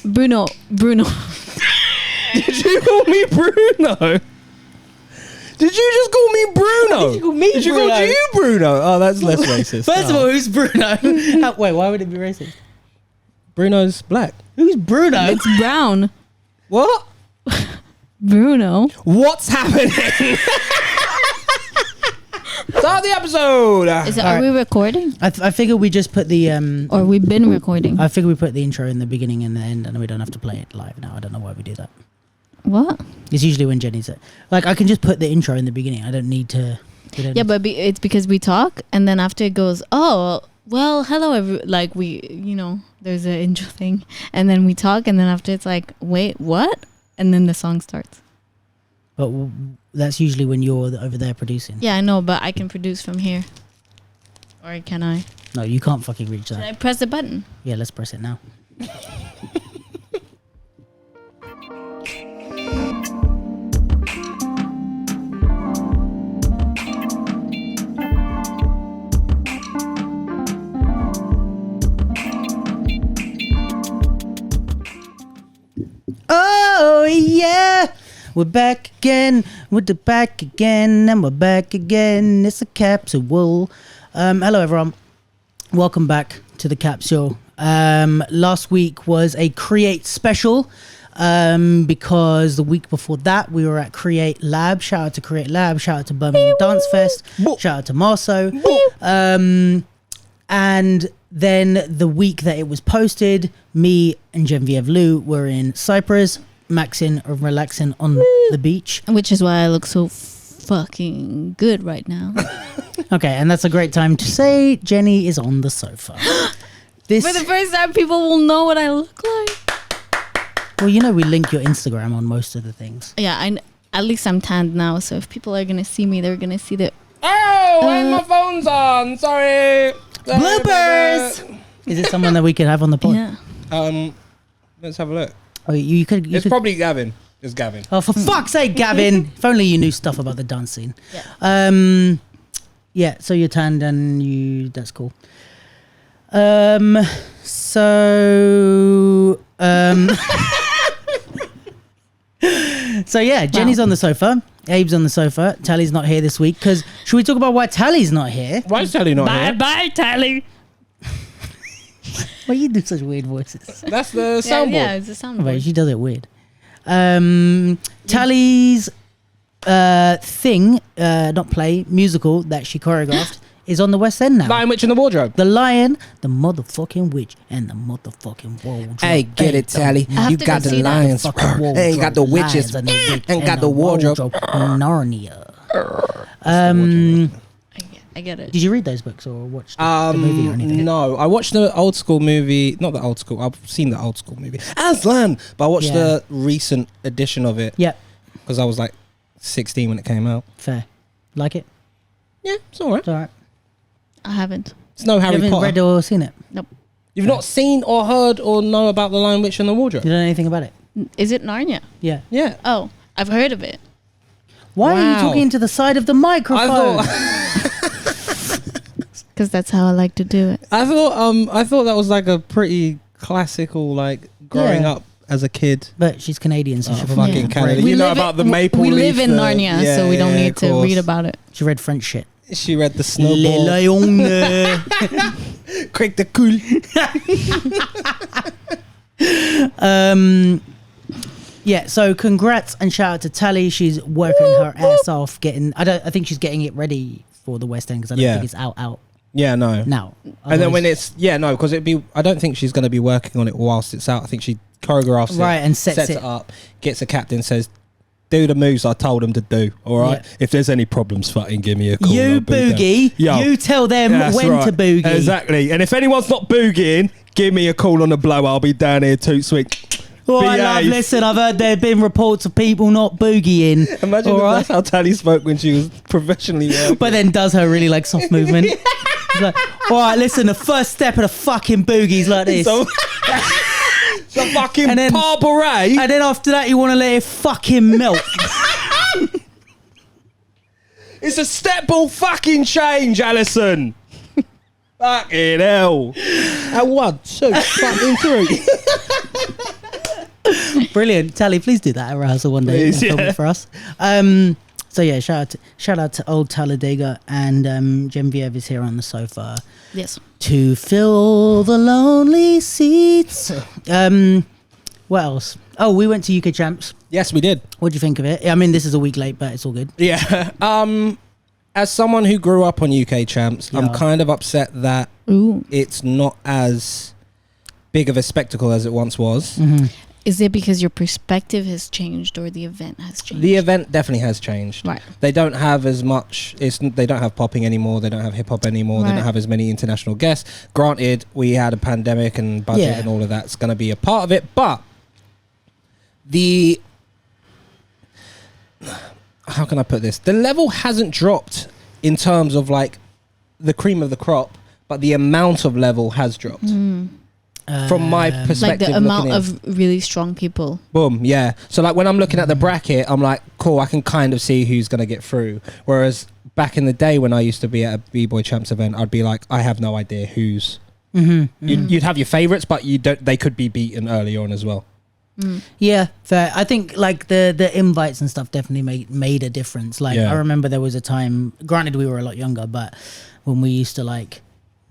Bruno. Did you call me Bruno? Did you just call me Bruno? Did you call me Did you Bruno? call you Bruno? Oh, that's less racist. First of all, who's Bruno? Wait, why would it be racist? Bruno's black. Who's Bruno? It's brown. What? Bruno. What's happening? Start the episode. Are we recording? I figure we just put the Or we've been recording? I figure we put the intro in the beginning and the end, and we don't have to play it live now. I don't know why we do that. What? It's usually when Jenny's like, I can just put the intro in the beginning. I don't need to. Yeah, but it's because we talk, and then after it goes, oh, well, hello, like we, there's an intro thing, and then we talk, and then after it's like, wait, what? And then the song starts. But that's usually when you're over there producing. Yeah, I know, but I can produce from here. Or can I? No, you can't fucking reach that. Should I press the button? Yeah, let's press it now. Oh yeah, we're back again. We're back again, and we're back again. It's a capsule. Hello everyone, welcome back to the capsule. Last week was a Create special, because the week before that we were at Create Lab. Shout out to Create Lab. Shout out to Birmingham Dance Fest. Shout out to Marceau. And then the week that it was posted, me and Genevieve Lou were in Cyprus, maxing or relaxing on the beach. Which is why I look so fucking good right now. Okay, and that's a great time to say Jenny is on the sofa. For the first time, people will know what I look like. Well, we link your Instagram on most of the things. Yeah, at least I'm tanned now, so if people are going to see me, they're going to see the... Oh, and my phone's on. Sorry. Bloopers! Is it someone that we could have on the pod? Yeah. Let's have a look. Oh, you could. It's probably Gavin. It's Gavin. Oh, for fuck's sake, Gavin! If only you knew stuff about the dance scene. Yeah. Yeah. So you're tanned and that's cool. So yeah, Jenny's on the sofa. Abe's on the sofa. Tally's not here this week because should we talk about why Tally's not here? Why is Tally not here? Bye, Tally. Why you do such weird voices? That's the soundboard. Yeah, it's a soundboard. Right, she does it weird. Tally's thing, not play, musical that she choreographed is on the West End now. Lion, Witch and the Wardrobe. The Lion, the motherfucking Witch, and the motherfucking Wardrobe. Hey, get it, Tally. You got the lions. Hey, you got the witches. And got the wardrobe. Narnia. I get it. Did you read those books or watch the movie or anything? No, I watched the old school movie. Not the old school. I've seen the old school movie. Aslan! But I watched the recent edition of it. Yeah. Because I was like 16 when it came out. Fair. Like it? Yeah, it's alright. It's alright. I haven't. It's no Harry You haven't Potter. read or seen it? Nope. You've not seen or heard or know about the Lion, Witch and the Wardrobe? You don't know anything about it? Is it Narnia? Yeah. Yeah. Oh, I've heard of it. Why are you Wow. talking to the side of the microphone? Because that's how I like to do it. I thought that was like a pretty classical, like growing Yeah. up as a kid. But she's Canadian, so Oh, she probably fucking Yeah. Canada. We You know live about in- the maple We leaf. live in Narnia, so we don't need to of read course. about it. she read French shit. She read the Le snowball. Lion. Quick the cool. Yeah, so congrats and shout out to Tally. She's working her ass off I think she's getting it ready for the West End because I don't think it's out Yeah, no. now. And then when it's because I don't think she's going to be working on it whilst it's out. I think she choreographs Right, it and sets it. up, gets a captain, says, do the moves I told him to do. All right. Yeah. If there's any problems, fucking give me a call. You I'll be boogie, there. Yo, you tell them that's when right. to boogie. Exactly. And if anyone's not boogieing, give me a call on the blow. I'll be down here toot sweet. All right, love, Behave. listen, I've heard there have been reports of people not boogieing. Imagine all if right? that's how Tally spoke when she was professionally working. But then does her really like soft movement. She's like, all right, listen, the first step of the fucking boogie's like this. So, it's a fucking And then- par beret. And then after that, you want to let it fucking melt. It's a step ball fucking change, Alison. Fucking hell. And 1, 2, fucking 3. Brilliant. Tally, please do that at rehearsal one day. Please, Film it for us. So yeah, shout out to old Talladega, and Genevieve is here on the sofa. Yes. To fill the lonely seats. What else? Oh, we went to UK Champs. Yes, we did. What do you think of it? I mean, this is a week late, but it's all good. Yeah. As someone who grew up on UK Champs, I'm kind of upset that it's not as big of a spectacle as it once was. Mm-hmm. Is it because your perspective has changed or the event has changed? The event definitely has changed. Right. They don't have as much. They don't have popping anymore. They don't have hip hop anymore. They don't have as many international guests. Granted, we had a pandemic and budget and all of that's going to be a part of it. But how can I put this? The level hasn't dropped in terms of like the cream of the crop, but the amount of level has dropped. From my perspective, like the amount of really strong people. Boom, yeah. So like when I'm looking at the bracket, I'm like, cool, I can kind of see who's gonna get through. Whereas back in the day when I used to be at a B-Boy Champs event, I'd be like, I have no idea who's. You'd have your favorites, but you don't. They could be beaten early on as well. Yeah, fair. I think like the invites and stuff definitely made a difference. Like I remember there was a time. Granted, we were a lot younger, but when we used to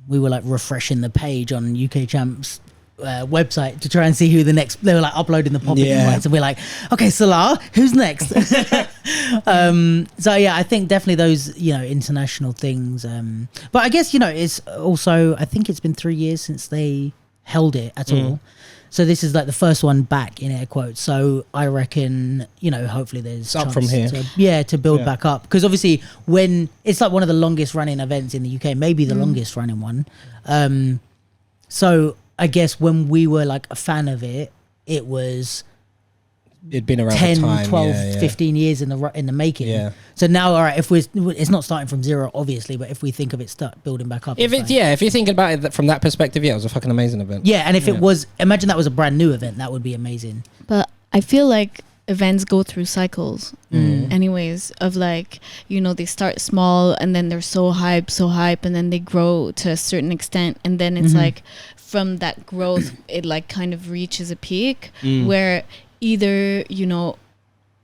we were like refreshing the page on UK Champs website to try and see who the next. They were like uploading the pop-up invites, and we're like, okay, Salah, who's next? So yeah, I think definitely those international things. But I guess it's also, I think it's been 3 years since they held it at all. So this is like the first one back in air quotes. So I reckon, hopefully there's up from here. To build back up. Because obviously when it's like one of the longest running events in the UK, maybe the longest running one. So I guess when we were like a fan of it, it'd been around 10, the time, 12, 15 years in the making. Yeah. So now, all right, it's not starting from zero, obviously, but if we think of it start building back up. If you're thinking about it from that perspective, it was a fucking amazing event. Yeah, and if it was, imagine that was a brand new event, that would be amazing. But I feel like events go through cycles anyways of like, they start small and then they're so hype, and then they grow to a certain extent. And then it's like from that growth, it like kind of reaches a peak where either,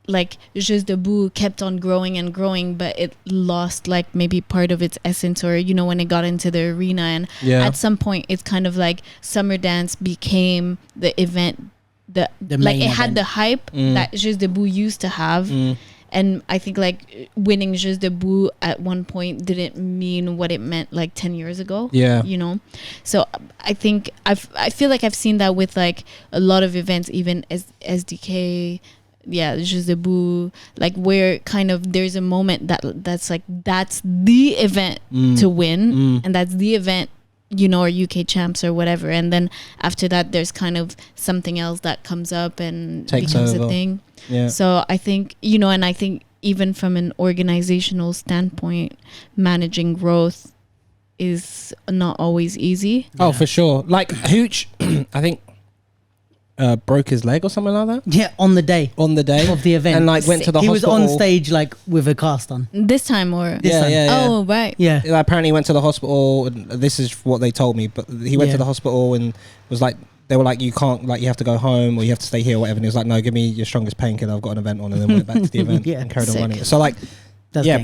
like Juste Debout kept on growing and growing, but it lost like maybe part of its essence, or when it got into the arena, and at some point it's kind of like Summer Dance became the event, the like it event had the hype that Juste Debout used to have. And I think like winning Juste Debout at one point didn't mean what it meant like 10 years ago. Yeah. So I think I feel like I've seen that with like a lot of events, even as SDK, Juste Debout, like where kind of there's a moment that's like, that's the event to win. And that's the event, or UK Champs or whatever. And then after that, there's kind of something else that comes up and becomes a thing. Yeah. So I think, and I think even from an organizational standpoint, managing growth is not always easy. Oh, for sure. Like Hooch, I think broke his leg or something like that. Yeah, on the day of the event, and like went to the hospital. He was on stage like with a cast on. This time or this time. Oh, right. Yeah. Apparently, he went to the hospital. And this is what they told me, but he went to the hospital and was like, they were like, you can't, like, you have to go home or you have to stay here or whatever. And he was like, no, give me your strongest painkiller. I've got an event on, and then went back to the event and carried on running it. So like,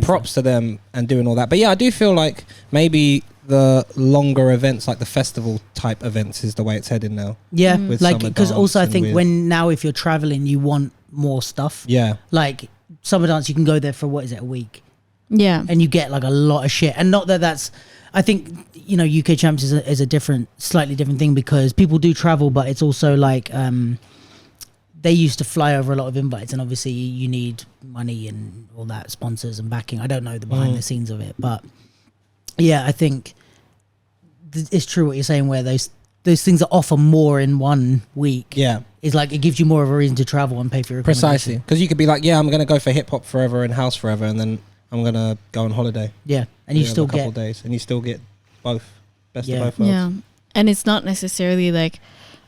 props to them and doing all that. But yeah, I do feel like maybe the longer events, like the festival type events, is the way it's heading now. Yeah, like because also I think if you're traveling, you want more stuff. Yeah, like Summer Dance, you can go there for a week. Yeah, and you get like a lot of shit. And not that that's, I think UK Champs is a slightly different thing, because people do travel, but it's also like they used to fly over a lot of invites, and obviously you need money and all that, sponsors and backing. I don't know the behind the scenes of it, but yeah, I think it's true what you're saying, where those things that offer more in 1 week. Yeah, it's like it gives you more of a reason to travel and pay for your accommodation. Precisely, because you could be like, I'm going to go for hip hop forever and house forever, and then I'm going to go on holiday. Yeah, and you still get a couple days, and you still get both, best of both worlds. Yeah, and it's not necessarily like,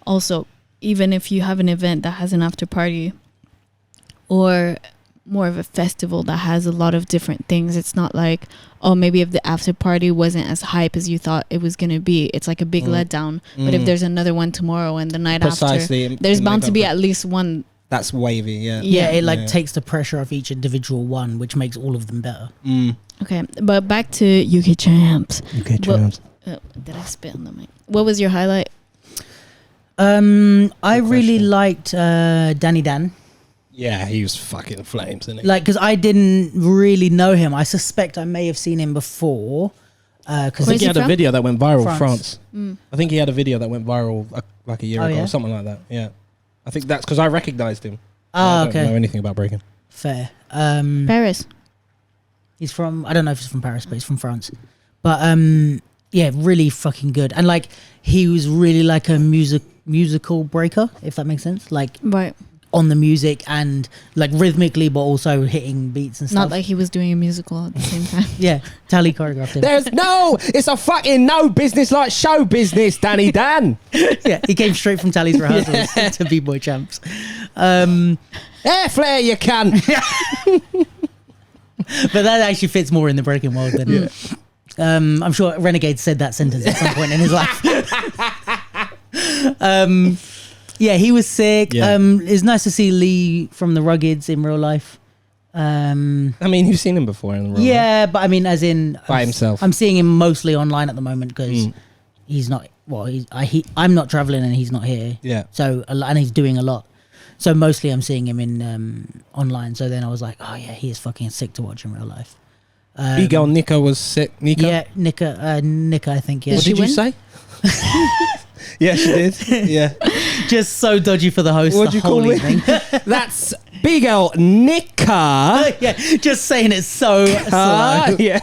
also, even if you have an event that has an after party or more of a festival that has a lot of different things, it's not like, oh, maybe if the after party wasn't as hype as you thought it was going to be, it's like a big letdown. But if there's another one tomorrow and the night after, there's bound to be at least one That's wavy, yeah. Yeah, it like takes the pressure off each individual one, which makes all of them better. Okay, but back to UK Champs. UK Champs. Did I spit on the mic? What was your highlight? I really liked Danny Dan. Yeah, he was fucking flames, isn't he? Like, because I didn't really know him. I suspect I may have seen him before. I think he had a video that went viral. France. Mm. I think he had a video that went viral like a year ago or something like that. Yeah, I think that's because I recognized him. I don't know anything about breaking. Fair. Paris. He's from, I don't know if he's from Paris, but he's from France. But yeah, really fucking good. And like, he was really like a musical breaker, if that makes sense. Like, right. On the music and like rhythmically, but also hitting beats and stuff. Not like he was doing a musical at the same time. Yeah, Tally choreographed it. It's a fucking no business like show business, Danny Dan. Yeah, he came straight from Tally's rehearsals to B-Boy Champs. Air flare, you can. But that actually fits more in the breaking world than I'm sure Renegade said that sentence at some point in his life. Yeah, he was sick. Yeah. It's nice to see Lee from the Ruggeds in real life. I mean, you've seen him before in the real life. But I mean, as in by himself. I'm seeing him mostly online at the moment because he's not. Well, I'm not traveling and he's not here. Yeah. So and he's doing a lot. So mostly I'm seeing him in online. So then I was like, oh yeah, he is fucking sick to watch in real life. Big girl Nika was sick. Nika? Yeah, Nika, I think. Yeah. What did you say? Yeah, she did. Yeah. Just so dodgy for the host. What'd you call me? That's big girl Nika. Yeah, just saying it so slow. Yeah.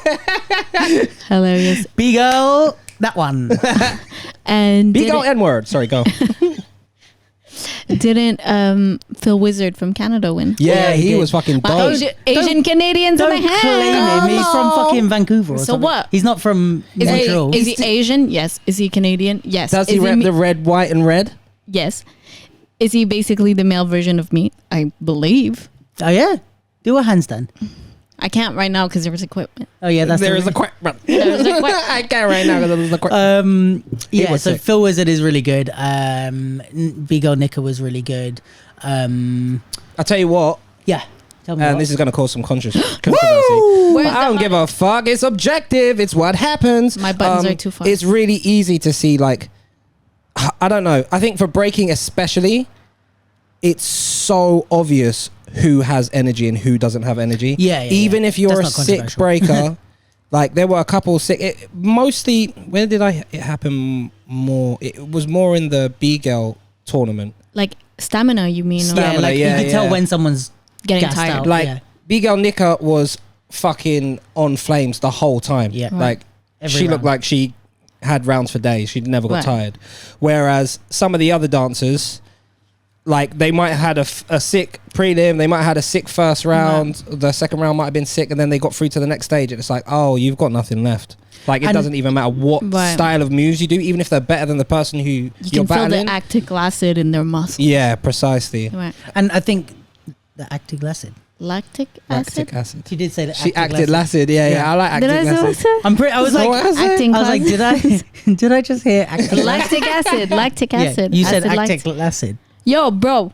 Hilarious. Big girl, that one. And big girl N-word. Sorry, go. Didn't Phil Wizard from Canada win? Yeah, he was fucking dope. Asian Canadians in the Don't house. claim him. He's from fucking Vancouver. Or So something. what? He's not from Montreal. Is he Asian? Yes. Is he Canadian? Yes. Does he rep the red, white, and red? Yes. Is he basically the male version of me? I believe. Oh yeah, do a handstand. I can't right now because there was equipment. Oh yeah, There is a equipment. I can't right now because there's equipment. Yeah, so sick. Phil Wizard is really good. Big old Nika was really good. I'll tell you what. Yeah, tell me. And what. this is going to cause some controversy. Where's I don't give a fuck. It's objective. It's what happens. My buttons are too far. It's really easy to see, like, I don't know. I think for breaking especially, it's so obvious who has energy and who doesn't have energy. Yeah. Even if you're That's a not sick controversial. breaker, like there were a couple sick. Mostly, where did it happen more? It was more in the B-Girl tournament. Like stamina, you mean? Stamina, Yeah, like yeah, you can tell when someone's Getting gassed tired. out. Like yeah. B-Girl Nika was fucking on flames the whole time. Yeah. Like Every she round. looked like she had rounds for days. She never got Right. tired. Whereas some of the other dancers, like they might have had a sick prelim, they might have had a sick first round, the second round might have been sick, and then they got through to the next stage and it's like, oh, you've got nothing left. Like it And- doesn't even matter what Right. style of moves you do, even if they're better than the person who You you're can feel battling. the lactic acid in their muscles. Yeah, precisely. Right. And I think the actic acid. Lactic acid? Lactic acid. She did say that. She acted lacid. Yeah, Yeah. I like Did I acting say lacid. acid? I'm pretty. I was So like, what I said? Acting I was like, did I just hear actic Lactic acid. Lactic acid. Yeah, you said Acid, actic lactic. acid. Yo, bro,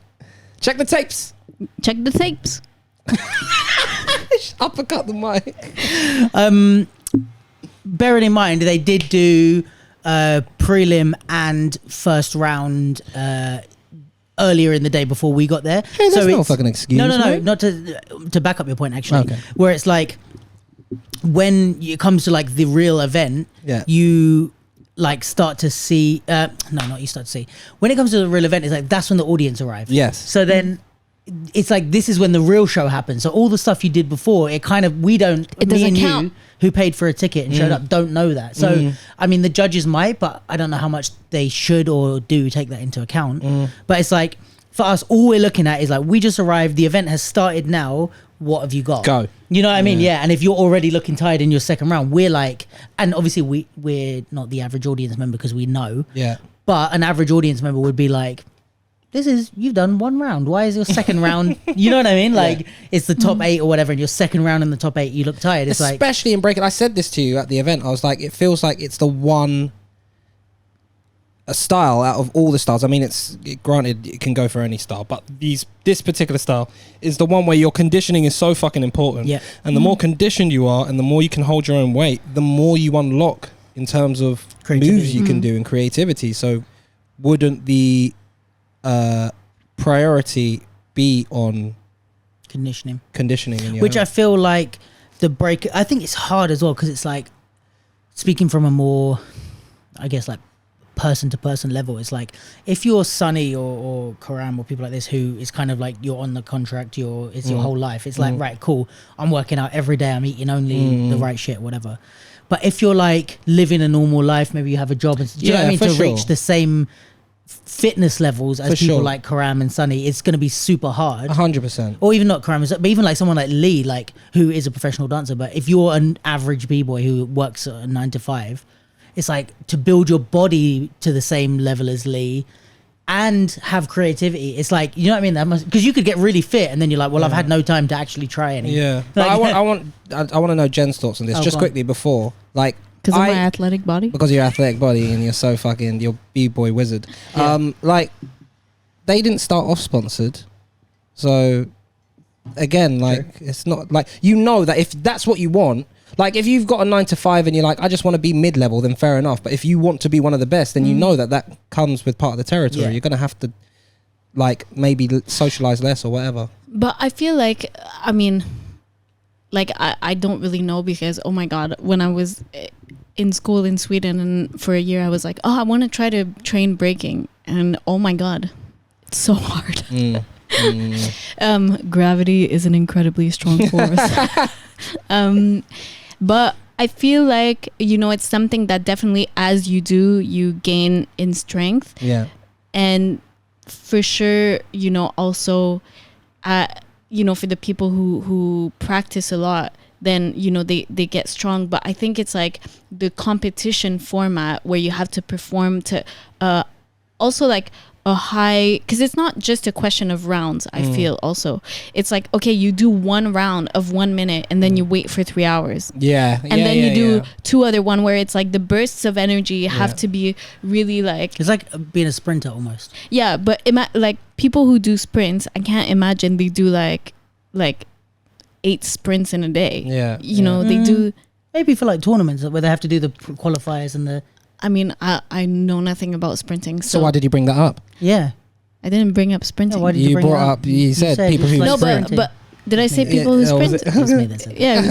Check the tapes. check the tapes. Uppercut the mic. Bearing in mind, they did do prelim and first round earlier in the day before we got there. Hey, that's no it's- fucking excuse. No, mate. not to back up your point actually. Okay. Where it's like when it comes to like the real event, Yeah. you like start to see. Not you start to see. When it comes to the real event, it's like that's when the audience arrive. Yes. So then. It's like this is when the real show happens. So all the stuff you did before, it kind of me doesn't and count. you who paid for a ticket and showed up don't know that. So I mean, the judges might, but I don't know how much they should or do take that into account. But it's like for us, all we're looking at is like we just arrived. The event has started now. What have you got? Go. You know what I mean? Yeah. And if you're already looking tired in your second round, we're like, and obviously we're not the average audience member because we know. Yeah. But an average audience member would be like, you've done one round. Why is your second round? You know what I mean? Like it's the top 8 or whatever, and your second round in the top 8, you look tired. It's Especially in breaking. I said this to you at the event. I was like, it feels like it's the one a style out of all the styles. I mean, granted it can go for any style, but this particular style is the one where your conditioning is so fucking important. Yeah. And the more conditioned you are, and the more you can hold your own weight, the more you unlock in terms of moves you can do and creativity. So, wouldn't the priority be on conditioning in your which health? I feel like the break, I think it's hard as well, because it's like speaking from a more, I guess, like person to person level. It's like if you're Sunny or Karam or people like this, who is kind of like you're on the contract, it's your whole life. It's like, right, cool, I'm working out every day, I'm eating only the right shit, whatever. But if you're like living a normal life, maybe you have a job, and do you know what I mean, to reach the same fitness levels as people like Karam and Sunny, it's going to be super hard. 100%. Or even not Karam, but even like someone like Lee, like who is a professional dancer. But if you're an average b-boy who works a 9 to 5, it's like to build your body to the same level as Lee and have creativity. It's like, you know what I mean? That must, because you could get really fit and then you're like, well, I've had no time to actually try any. Yeah. Like, But I want to know Jen's thoughts on this just quickly before, like, because of my athletic body. Because of your athletic body and you're so fucking, you're b-boy wizard. Yeah. Like, they didn't start off sponsored, so again, like, it's not like, you know that if that's what you want, like if you've got a 9 to 5 and you're like, I just want to be mid-level, then fair enough. But if you want to be one of the best, then you know that comes with part of the territory. You're gonna have to, like, maybe socialize less or whatever. But I feel like, I mean, like I don't really know, because oh my god, when I was in school in Sweden and for a year I was like, oh, I want to try to train breaking, and oh my god, it's so hard. Gravity is an incredibly strong force. But I feel like, you know, it's something that definitely as you do, you gain in strength. Yeah. And for sure, you know, also you know, for the people who practice a lot, then, you know, they get strong. But I think it's like the competition format where you have to perform to also like a high, because it's not just a question of rounds. I feel also it's like, okay, you do one round of 1 minute and then you wait for 3 hours, and then you do two other one where it's like the bursts of energy have to be really like, it's like being a sprinter almost. but like people who do sprints, I can't imagine they do like 8 sprints in a day. You know, they do maybe for like tournaments where they have to do the qualifiers and the, I mean, I know nothing about sprinting. So why did you bring that up? Yeah. I didn't bring up sprinting. No, why did you bring brought up, you said people who no, sprinting. but did I say people who sprint? It was me that said that. Yeah,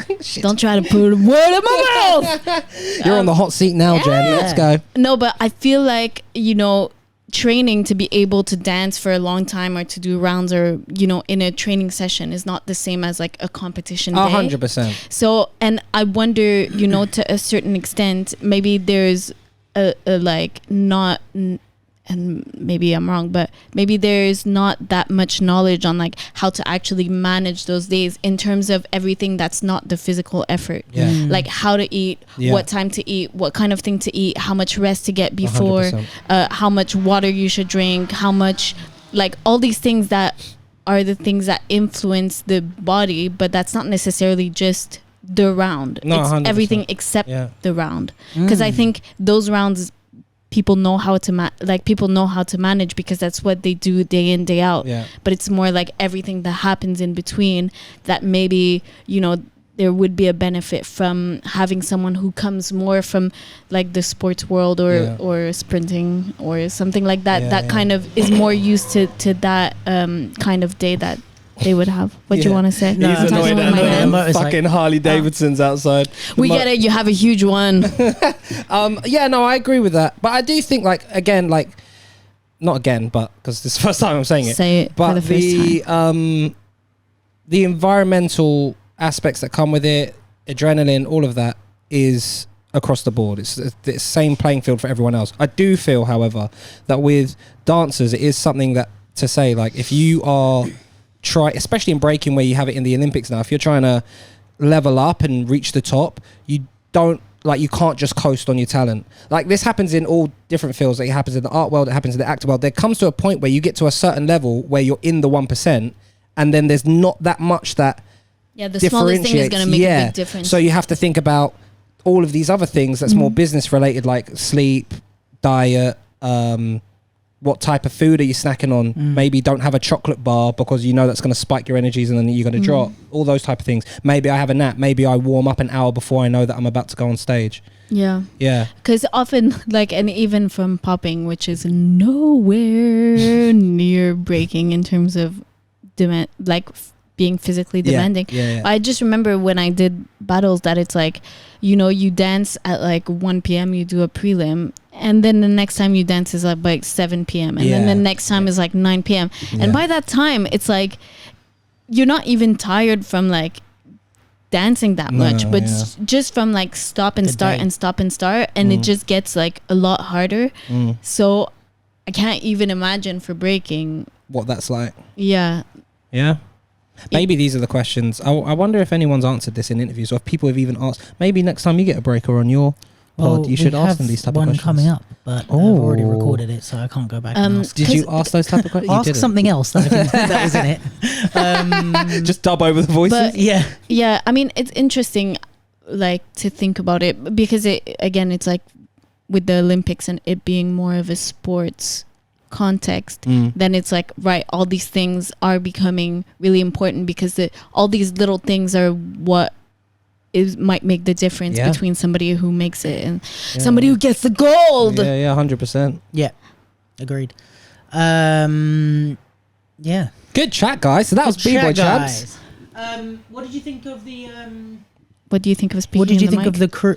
it was you. Don't try to put a word in my mouth. You're on the hot seat now, Jen. Let's go. No, but I feel like, you know, training to be able to dance for a long time or to do rounds or, you know, in a training session is not the same as like a competition day. 100%. So, and I wonder, you know, to a certain extent, maybe there's a like not, and maybe I'm wrong, but maybe there's not that much knowledge on like how to actually manage those days in terms of everything that's not the physical effort. Like how to eat, what time to eat, what kind of thing to eat, how much rest to get before, how much water you should drink, how much, like all these things that are the things that influence the body, but that's not necessarily just the round. No, it's 100%. everything except the round. Because I think those rounds, people know how to people know how to manage because that's what they do day in, day out. But it's more like everything that happens in between that maybe, you know, there would be a benefit from having someone who comes more from like the sports world or sprinting or something like that, that kind of is more used to that kind of day that they would have. What do you want to say? No, he's annoyed at fucking Harley Davidsons outside. We get it. You have a huge one. Yeah, no, I agree with that. But I do think, like, again, like, not again, but because this is the first time I'm saying it. Say it but for the first time. The environmental aspects that come with it, adrenaline, all of that is across the board. It's the same playing field for everyone else. I do feel, however, that with dancers, it is something that to say, like, if you are especially in breaking where you have it in the Olympics now, if you're trying to level up and reach the top, you can't just coast on your talent. Like, this happens in all different fields. Like, it happens in the art world, it happens in the actor world. There comes to a point where you get to a certain level where you're in the 1%, and then there's not that much that the smallest thing is going to make a big difference. So you have to think about all of these other things that's more business related, like sleep, diet, what type of food are you snacking on? Maybe don't have a chocolate bar because you know that's going to spike your energies and then you're going to drop. All those type of things. Maybe I have a nap. Maybe I warm up an hour before I know that I'm about to go on stage. Yeah. Yeah. Because often, like, and even from popping, which is nowhere near breaking in terms of demand, like being physically demanding. Yeah. I just remember when I did battles that it's like, you know, you dance at like 1 p.m., you do a prelim, and then the next time you dance is like 7 p.m. and then the next time is like 9 p.m. And by that time, it's like you're not even tired from like dancing that much, but just from like stop and start and stop and start, and it just gets like a lot harder. So I can't even imagine for breaking what that's like. Yeah. Maybe these are the questions. I wonder if anyone's answered this in interviews, or if people have even asked. Maybe next time you get a breaker on your pod, you should ask them these type of questions. One coming up, but I've already recorded it, so I can't go back and ask. Did you ask those type of questions? Ask something else that was in it. Just dub over the voices. But yeah. I mean, it's interesting, like, to think about it, because it's like with the Olympics and it being more of a sports context, then it's like, right, all these things are becoming really important because all these little things are what might make the difference between somebody who makes it and somebody who gets the gold. 100%. Yeah, agreed. Yeah, good chat, guys. So that was B-Boy Champs. What did you think of the what do you think of speaking? What did you in the think mic? of the crew?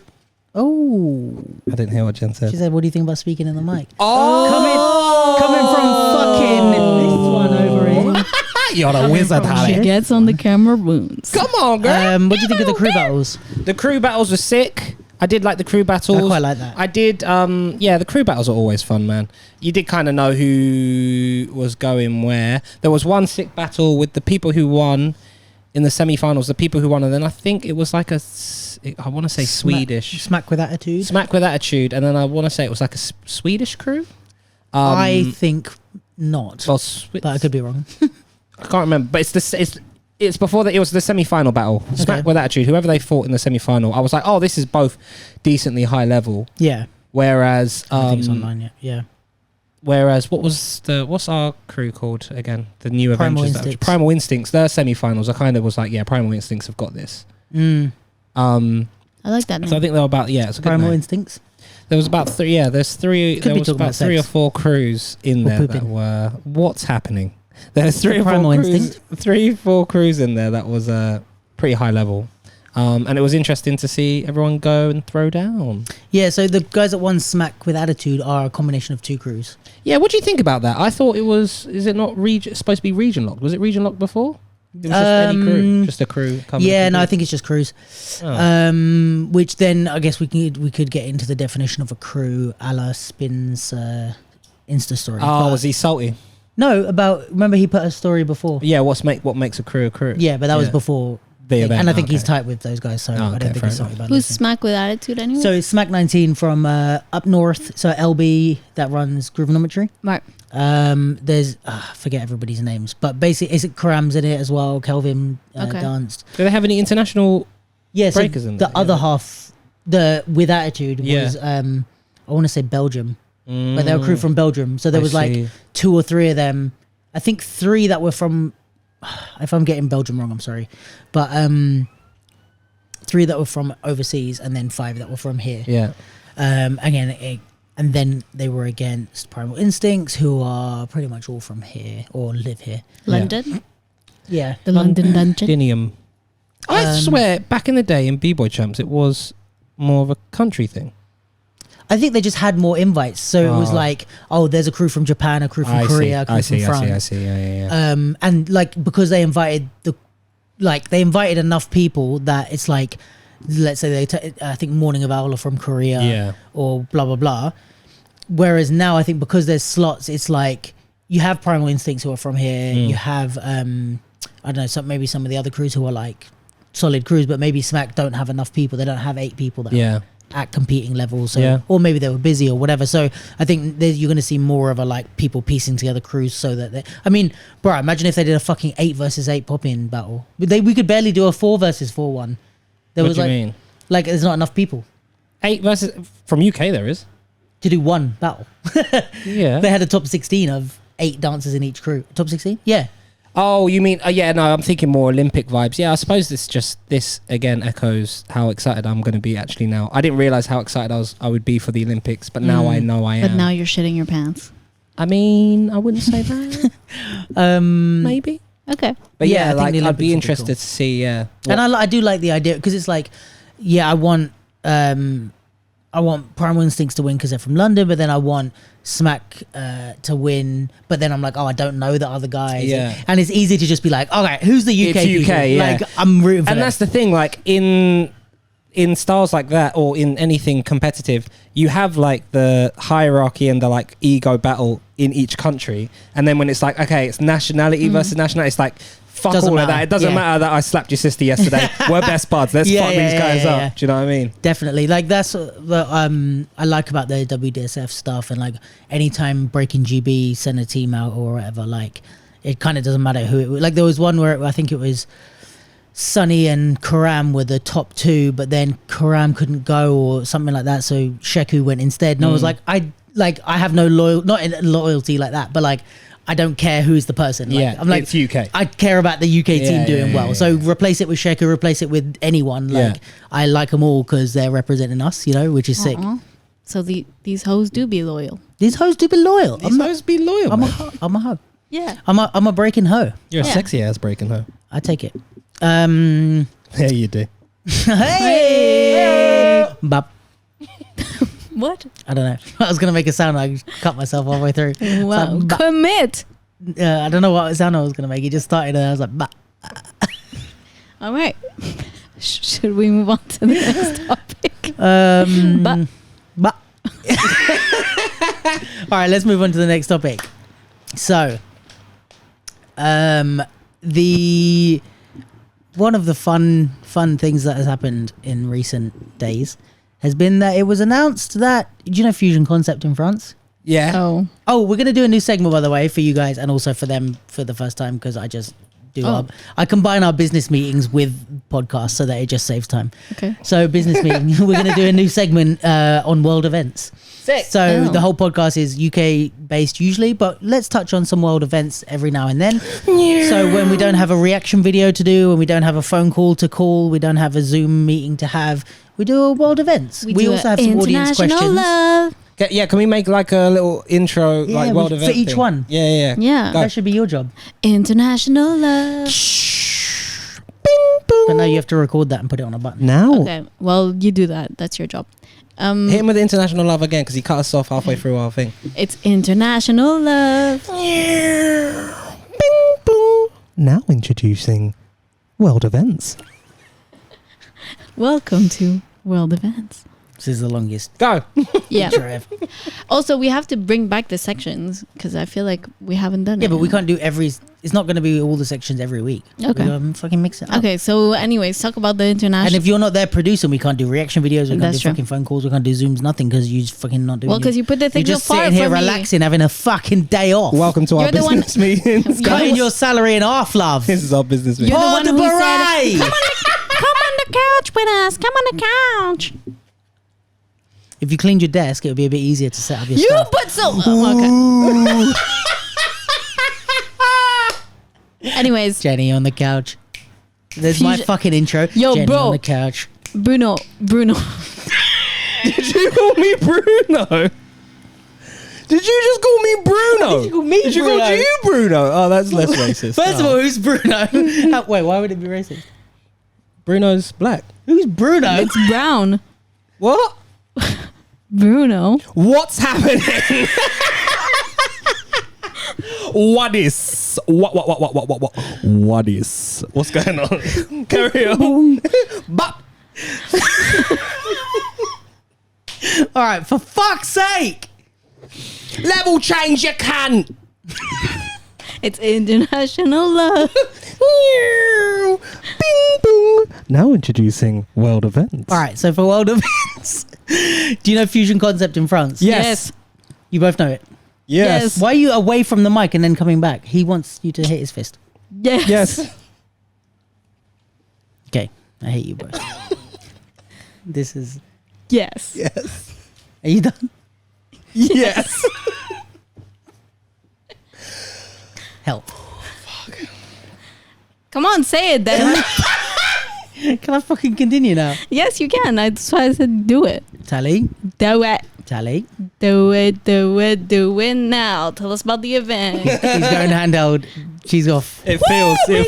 Oh, I didn't hear what Jen said. She said, "What do you think about speaking in the mic?" Oh, coming from fucking this one over here. You're a wizard, Harry. She gets on the camera wounds. Come on, girl. What do you think of the crew battles? The crew battles were sick. I did like the crew battles. I quite like that. I did. The crew battles are always fun, man. You did kind of know who was going where. There was one sick battle with the people who won in the semi-finals. The people who won, and then I think it was like I want to say Swedish. Smack with Attitude. Smack with Attitude, and then I want to say it was like a Swedish crew. I think not, well, but I could be wrong. I can't remember, but it's before that. It was the semi-final battle. Okay. Smack with Attitude. Whoever they fought in the semi-final, I was like, oh, this is both decently high level. Yeah. Whereas, I think it's online yet. Yeah. Whereas, what's our crew called again? The new Primal Avengers. Instincts. Primal Instincts. Their semi-finals. I kind of was like, yeah, Primal Instincts have got this. I like that name. So I think they were about it's a good Primal name. Instincts. There was about three. Yeah, there's three. There was about 3 or 4 crews in there that were. What's happening? There's 3 or 4 crews. 3 or 4 crews in there that was pretty high level, and it was interesting to see everyone go and throw down. Yeah, so the guys that won Smack with Attitude are a combination of 2 crews. Yeah, what do you think about that? I thought it was. Is it not supposed to be region locked? Was it region locked before? It was just any crew, just a crew. I think it's just crews. Oh. Which then I guess we could get into the definition of a crew, a la Spin's Insta story. Oh, was he salty? No, remember he put a story before. Yeah, what makes a crew a crew? Yeah, but that was before the event, and I think he's tight with those guys, so I don't think he's sorry about it. Who's Smack with Attitude anyway? So it's Smack 19 from up north, so LB that runs Groovonometry. Right. There's I forget everybody's names, but basically is it Karam's in it as well? Kelvin danced. Do they have any international breakers in there? The other half, the with Attitude was I want to say Belgium, but they were crew from Belgium. So there was like 2 or 3 of them. I think 3 that were from. If I'm getting Belgium wrong, I'm sorry, but 3 that were from overseas, and then 5 that were from here. Yeah. And then they were against Primal Instincts, who are pretty much all from here or live here. London? Yeah. The London Dungeon? Dinium. I swear, back in the day in B-Boy Champs, it was more of a country thing. I think they just had more invites. So it was like, oh, there's a crew from Japan, a crew from Korea, a crew from France. I see. Yeah. And like, because they invited enough people that it's like, let's say I think Morning of Owl are from Korea or blah, blah, blah. Whereas now I think because there's slots, it's like you have Primal Instincts who are from here. You have, I don't know, maybe some of the other crews who are like solid crews, but maybe Smack don't have enough people. They don't have 8 people that are at competing levels. So, or maybe they were busy or whatever. So I think you're going to see more of a like people piecing together crews so that bro, imagine if they did a fucking 8 versus 8 pop-in battle. We could barely do a 4 versus 4 one. What do you mean? Like there's not enough people. 8 versus from UK there is. to do one battle. Yeah. They had a top 16 of 8 dancers in each crew. Top 16? Yeah. Oh, you mean? Yeah, no, I'm thinking more Olympic vibes. Yeah, I suppose this again echoes how excited I'm going to be actually now. I didn't realize how excited I would be for the Olympics, but now I know I am. But now you're shitting your pants. I mean, I wouldn't say that. Maybe. Okay. But Yeah, I yeah, think like the I'd Olympics be will be interested cool. to see. Yeah, And I do like the idea because it's like, yeah, I want Primal Instincts to win because they're from London, but then I want Smack to win. But then I'm like, oh, I don't know the other guys. Yeah. And it's easy to just be like, okay, who's the UK It's people? UK, yeah. Like, I'm rooting for and them. that's the thing. Like in styles like that, or in anything competitive, you have like the hierarchy and the like ego battle in each country, and then when it's like, okay, it's nationality versus nationality, it's like, fuck Doesn't all of matter. that. It doesn't Yeah. matter that I slapped your sister yesterday. We're best buds. Let's fuck these guys up. yeah. Do you know what I mean? Definitely. Like, that's what I like about the WDSF stuff. And like, anytime Breaking GB send a team out or whatever, like, it kind of doesn't matter who it was. Like, there was one where I think it was Sunny and Karam were the top 2, but then Karam couldn't go or something like that, so Sheku went instead. And I was like, I have no loyalty like that, but like, I don't care who's the person. Like, Yeah, I'm like, it's UK. I care about the UK team doing well. yeah, So replace it with Sheku, replace it with anyone. Like, Yeah. I like them all because they're representing us, you know, which is sick. So these hoes do be loyal. These hoes do be loyal. These hoes be loyal. I'm man. a hoe. Yeah. I'm a breaking hoe. You're Yeah. a sexy ass breaking hoe. I take it. Yeah, you do. Hey! Bop. What? I don't know. I was gonna make a sound. I cut myself all the way through. Well, It's like, commit. I don't know what sound I was gonna make. It just started, and I was like, bah. All right. Should we move on to the next topic? Bah. All right, let's move on to the next topic. So, the one of the fun things that has happened in recent days has been that it was announced that, do you know Fusion Concept in France? Yeah. Oh. We're gonna do a new segment, by the way, for you guys and also for them for the first time, because I just do Oh. I combine our business meetings with podcasts so that it just saves time. Okay. So business meeting, we're gonna do a new segment on world events. Sick. So Oh. the whole podcast is UK based usually, but let's touch on some world events every now and then. So when we don't have a reaction video to do, when we don't have a phone call to call, we don't have a Zoom meeting to have, we do a world events. We do also a have some audience international questions. love. Yeah, can we make like a little intro, Yeah, like world event for each thing? one. Yeah. Yeah. Go. That should be your job. International love. But now you have to record that and put it on a button. Now, Okay. Well, you do that. That's your job. hit him with the international love again because he cut us off halfway through our thing. It's international love. Now introducing world events. Welcome to World Events. This is the longest Go. Yeah. intro ever. Also, we have to bring back the sections because I feel like we haven't done it. Yeah, but we can't do it's not going to be all the sections every week. Okay. We're gonna fucking mix it up. Okay, so anyways, talk about the international. And if you're not there producing, we can't do reaction videos, we can't That's do true. fucking phone calls, we can't do Zooms, nothing, because you just fucking not doing well, because you put the you're thing just apart sitting here from me. relaxing, having a fucking day off. Welcome to our You're the one- business meetings. You're Cutting the- your salary in half, love. This is our business You're meeting. the one who said, beret! "Come on the couch with us. Come on the couch." If you cleaned your desk, it would be a bit easier to set up your You stuff. put so. Oh, okay. Anyways, Jenny on the couch. There's my Fusion- fucking intro. Yo, Jenny bro. on the couch. Bruno. Did you call me Bruno? Did you just call me Bruno? Did you call me Did you Bruno? call you Bruno? Oh, that's less racist. First of all, who's Bruno? Wait, why would it be racist? Bruno's black. Who's Bruno? It's Brown. What? Bruno. What's happening? What is? What is? What's going on? Carry on. Bop. All right, for fuck's sake. Level change, you cunt. It's international love. Bing boom. Now introducing world events. All right, so for world events, do you know Fusion Concept in France? Yes. You both know it. Yes. Why are you away from the mic and then coming back? He wants you to hit his fist. Yes. Yes. Okay, I hate you both. This is... Yes. Yes. Are you done? Yes. Help. Come on, say it then. Can I fucking continue now? Yes, you can. That's why I said do it. Tally. Do it. Tally. Do it. Do it. Do it now. Tell us about the event. He's going handheld. She's off. It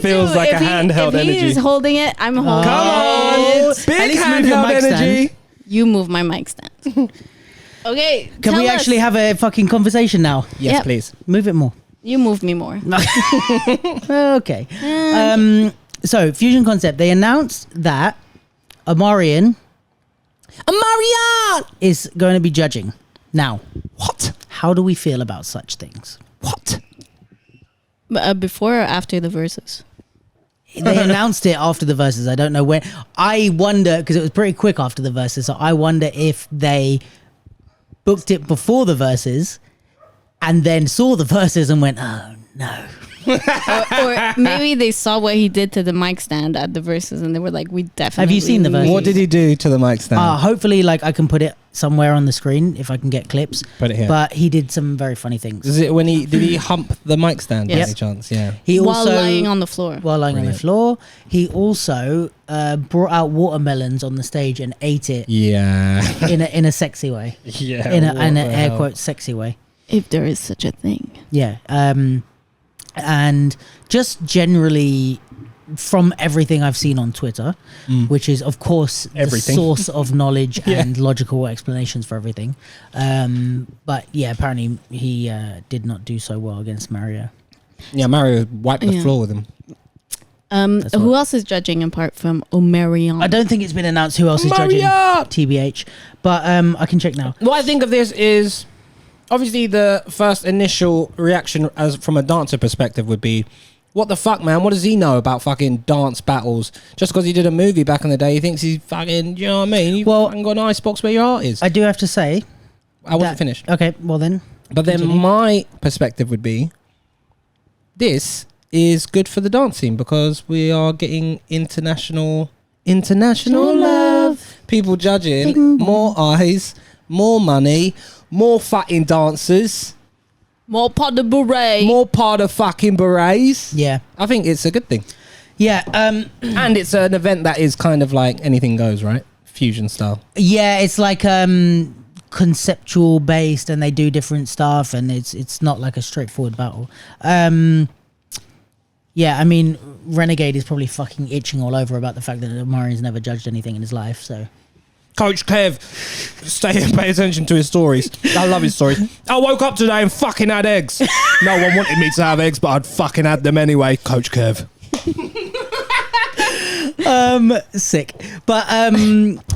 feels like a handheld if he energy. is holding it, I'm holding Come on. it. At Big least move your handheld mic energy. stand. You move my mic stand. Okay. Can we actually have a fucking conversation now? Yes, Yep. please. Move it more. You moved me more. Okay. So, Fusion Concept, they announced that Omarion is going to be judging. Now, What? how do we feel about such things? What? Before or after the verses? They announced it after the verses. I don't know when. I wonder, because it was pretty quick after the verses, so I wonder if they booked it before the verses and then saw the verses and went, oh no. or maybe they saw what he did to the mic stand at the verses and they were like, we definitely. Have you seen the verses? What did he do to the mic stand? Hopefully, like, I can put it somewhere on the screen if I can get clips. Put it here. But he did some very funny things. Is it when did he hump the mic stand by Yes. any chance? Yeah. He while also lying on the floor. while lying on the Brilliant. floor. He also brought out watermelons on the stage and ate it Yeah. in a sexy way, Yeah. in an what the air hell? quote sexy way. If there is such a thing. Yeah. And just generally from everything I've seen on Twitter, which is of course Everything. the source of knowledge Yeah. and logical explanations for everything. But yeah, apparently he did not do so well against Mario. Yeah, Mario wiped the Yeah. floor with him. That's Who what- else is judging apart from Omarion? I don't think it's been announced who else is judging, Mario! TBH, but I can check now. What I think of this is obviously the first initial reaction as from a dancer perspective would be, what the fuck, man? What does he know about fucking dance battles? Just because he did a movie back in the day, he thinks he's fucking, you know what I mean? You Well, fucking got an icebox where your heart is. I do have to say, I wasn't that- finished. okay, well then, But then continue. my perspective would be, this is good for the dance scene because we are getting international love. People judging, more eyes, more money, more fucking dancers, More pot de beret. more part of fucking berets. yeah, I think it's a good thing. yeah, And it's an event that is kind of like anything goes, right? Fusion style. yeah. It's like conceptual based, and they do different stuff, and it's not like a straightforward battle. Yeah, I mean, Renegade is probably fucking itching all over about the fact that Omarion's never judged anything in his life. So Coach Kev, stay and pay attention to his stories. I love his stories. I woke up today and fucking had eggs. No one wanted me to have eggs, but I'd fucking had them anyway. Coach Kev. sick, but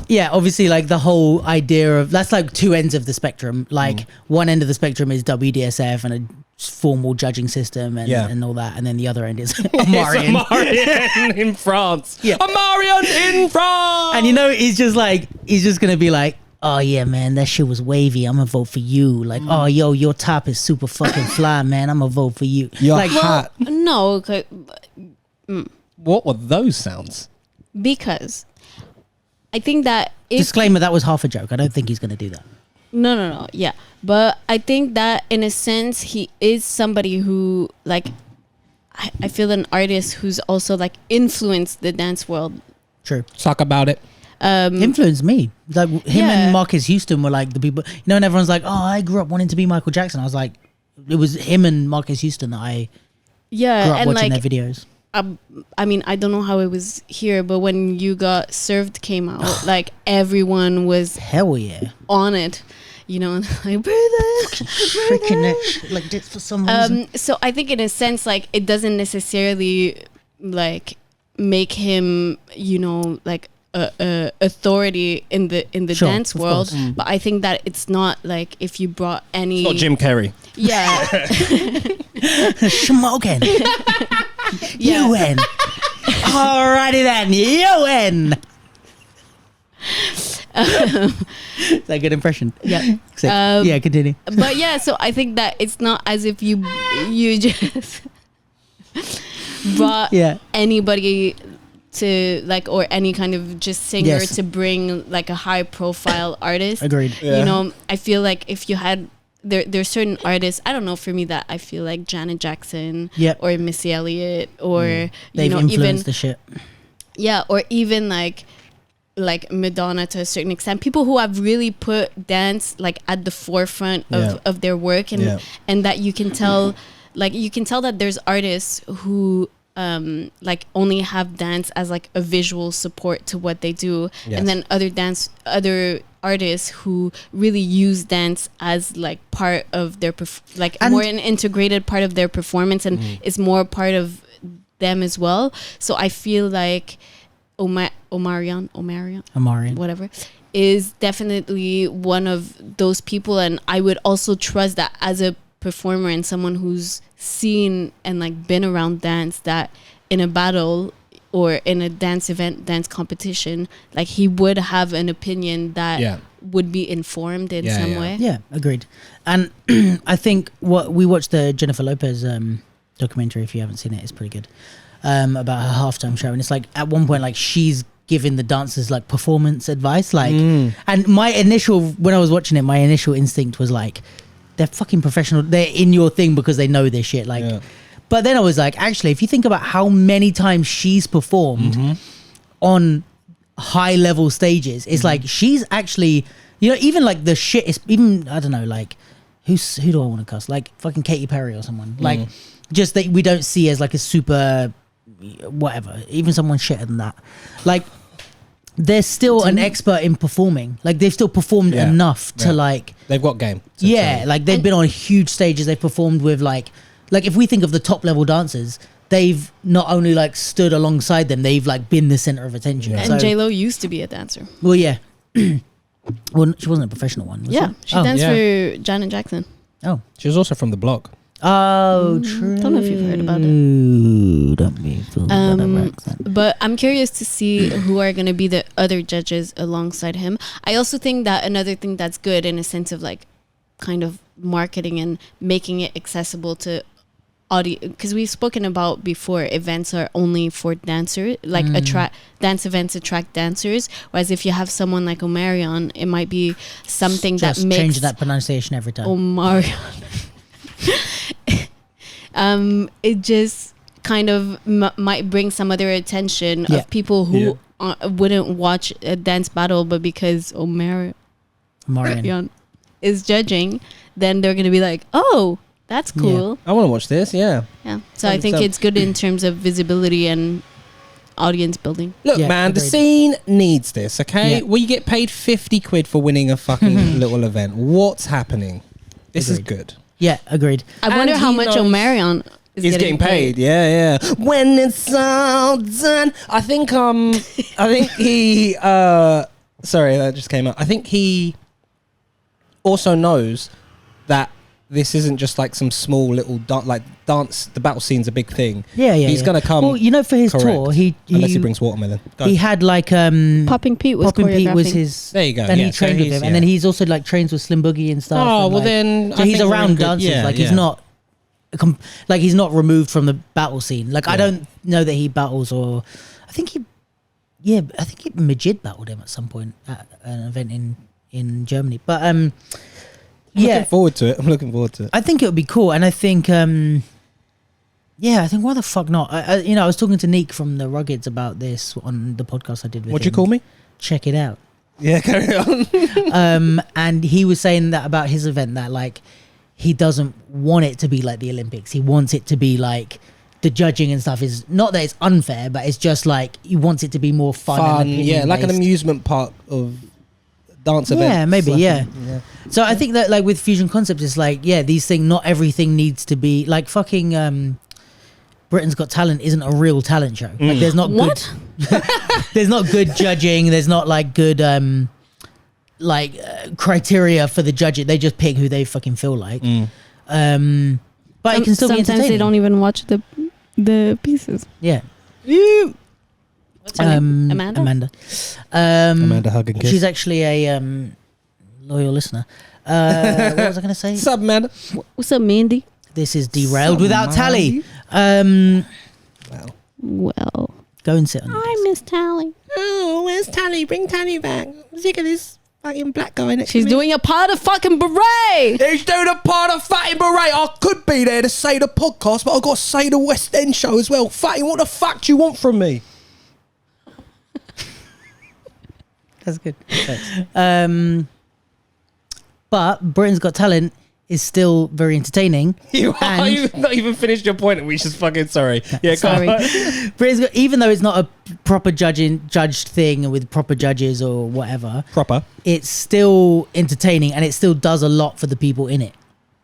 yeah, obviously, like the whole idea of that's like two ends of the spectrum. Like one end of the spectrum is WDSF and a formal judging system and, Yeah. and all that, and then the other end is Omarion. It's Omarion in France. Yeah. Omarion in France. And you know, he's just gonna be like, oh yeah, man, that shit was wavy. I'm gonna vote for you. Like, oh yo, your top is super fucking fly, man. I'm gonna vote for you. Your like, hat. No, okay, What were those sounds? because I think that if disclaimer, that was half a joke. I don't think he's gonna do that. No, yeah, but I think that in a sense he is somebody who like I feel an artist who's also like influenced the dance world. True. Talk about it. Influenced me. Like him Yeah. and Marcus Houston were like the people, you know, and everyone's like, oh, I grew up wanting to be Michael Jackson. I was like, it was him and Marcus Houston that I Yeah, grew up and watching like their videos. I mean, I don't know how it was here, but when You Got Served came out, like everyone was Hell yeah. on it, you know, and like brother. Freaking it like this for some reason. So I think in a sense, like it doesn't necessarily like make him, you know, like a authority in the Sure, dance of world. course. But I think that it's not like if you brought any, It's not Jim Carrey. yeah, Smoking. yeah. UN. Alrighty then. UN. Is that a good impression? Yeah. Sick. Yeah, continue. But yeah, so I think that it's not as if you just brought Yeah. anybody to like, or any kind of just singer Yes. to bring like a high profile artist. Agreed. Yeah. You know, I feel like if you had there's certain artists, I don't know, for me, that I feel like Janet Jackson or Missy Elliott or they've influenced even the shit. Yeah, or even like Madonna to a certain extent. People who have really put dance like at the forefront of their work, and that you can tell, like you can tell that there's artists who like only have dance as like a visual support to what they do, and then other artists who really use dance as like part of their more an integrated part of their performance, and is more part of them as well. So I feel like Omarion, whatever, is definitely one of those people, and I would also trust that as a performer and someone who's seen and like been around dance, that in a battle or in a dance event, dance competition, like he would have an opinion that would be informed in some way. Yeah, agreed. And I think what we watched the Jennifer Lopez documentary, if you haven't seen it, it's pretty good, about her halftime show, and it's like at one point like she's giving the dancers like performance advice, like and my initial, when I was watching it, my initial instinct was like, they're fucking professional, they're in your thing because they know this shit, like but then I was like, actually, if you think about how many times she's performed on high level stages, it's like she's actually, you know, even like the shit is, even, I don't know, like who do I want to cuss, like fucking Katy Perry or someone, like just that we don't see as like a super whatever, even someone shitter than that, like they're still an expert in performing, like they've still performed enough to like, they've got game, like they've been on huge stages, they've performed with like if we think of the top level dancers, they've not only like stood alongside them, they've like been the center of attention. And so, J-Lo used to be a dancer. Well, yeah. Well, she wasn't a professional one, was she danced for Janet Jackson. Oh, she was also from the block. Oh, true. Don't know if you've heard about it. Don't be fooled by that accent. But I'm curious to see who are going to be the other judges alongside him. I also think that another thing that's good in a sense of like kind of marketing and making it accessible to audience, because we've spoken about before, events are only for dancers, like dance events attract dancers, whereas if you have someone like Omarion, it might be something just that makes change that pronunciation every time. Omarion. It just kind of might bring some other attention of people who wouldn't watch a dance battle, but because Omarion is judging, then they're gonna be like, oh, that's cool. I want to watch this. So I think it's good in terms of visibility and audience building. Look, man, the scene needs this. Okay, we get paid 50 quid for winning a fucking little event. What's happening? This is good. Yeah, agreed. I wonder how much Omarion is getting paid. Yeah. When it's all done, I think he. Sorry, that just came up. I think he also knows that this isn't just like some small little dance. The battle scene's a big thing. He's gonna come. Well, you know, for his tour, unless he brings watermelon. He had like Popping Pete was his. There you go. And he trained with him, and then he's also like trains with Slim Boogie and stuff. Oh, and, well like, then, so he's around dancers. He's not. He's not removed from the battle scene. Like I don't know that he battles, or I think he Majid battled him at some point at an event in Germany. But I'm looking forward to it. I think it would be cool, and I think I think why the fuck not? I was talking to Neek from the Ruggeds about this on the podcast I did with him. What'd you call me? Check it out. Yeah, carry on. And he was saying that about his event, that like he doesn't want it to be like the Olympics. He wants it to be like the judging and stuff is not that it's unfair, but it's just like he wants it to be more fun and like an amusement park of dance event. Yeah, maybe, So I think that like with Fusion Concepts, it's like, these things, not everything needs to be like fucking Britain's Got Talent isn't a real talent show. Like there's not good there's not good judging, there's not like good criteria for the judging. They just pick who they fucking feel like. But it can still be entertaining. Sometimes they don't even watch the pieces. Yeah. What's her name? Amanda? Amanda Hug and Kiss. She's actually a loyal listener. What was I going to say? What's up, Amanda? What's up, Mandy? This is Derailed Without Tally. Well. Go and sit on it. I miss Tally. Oh, where's Tally? Bring Tally back. I'm sick of this fucking black guy next She's to me. doing a part of fucking beret. He's doing a part of Fatty Beret. I could be there to say the podcast, but I've got to say the West End show as well. Fatty, what the fuck do you want from me? That's good. But Britain's Got Talent is still very entertaining. You've not even finished your point, and we just fucking sorry. Yeah, Sorry. Britain's Got, even though it's not a proper judged thing with proper judges or whatever, proper. it's still entertaining and it still does a lot for the people in it.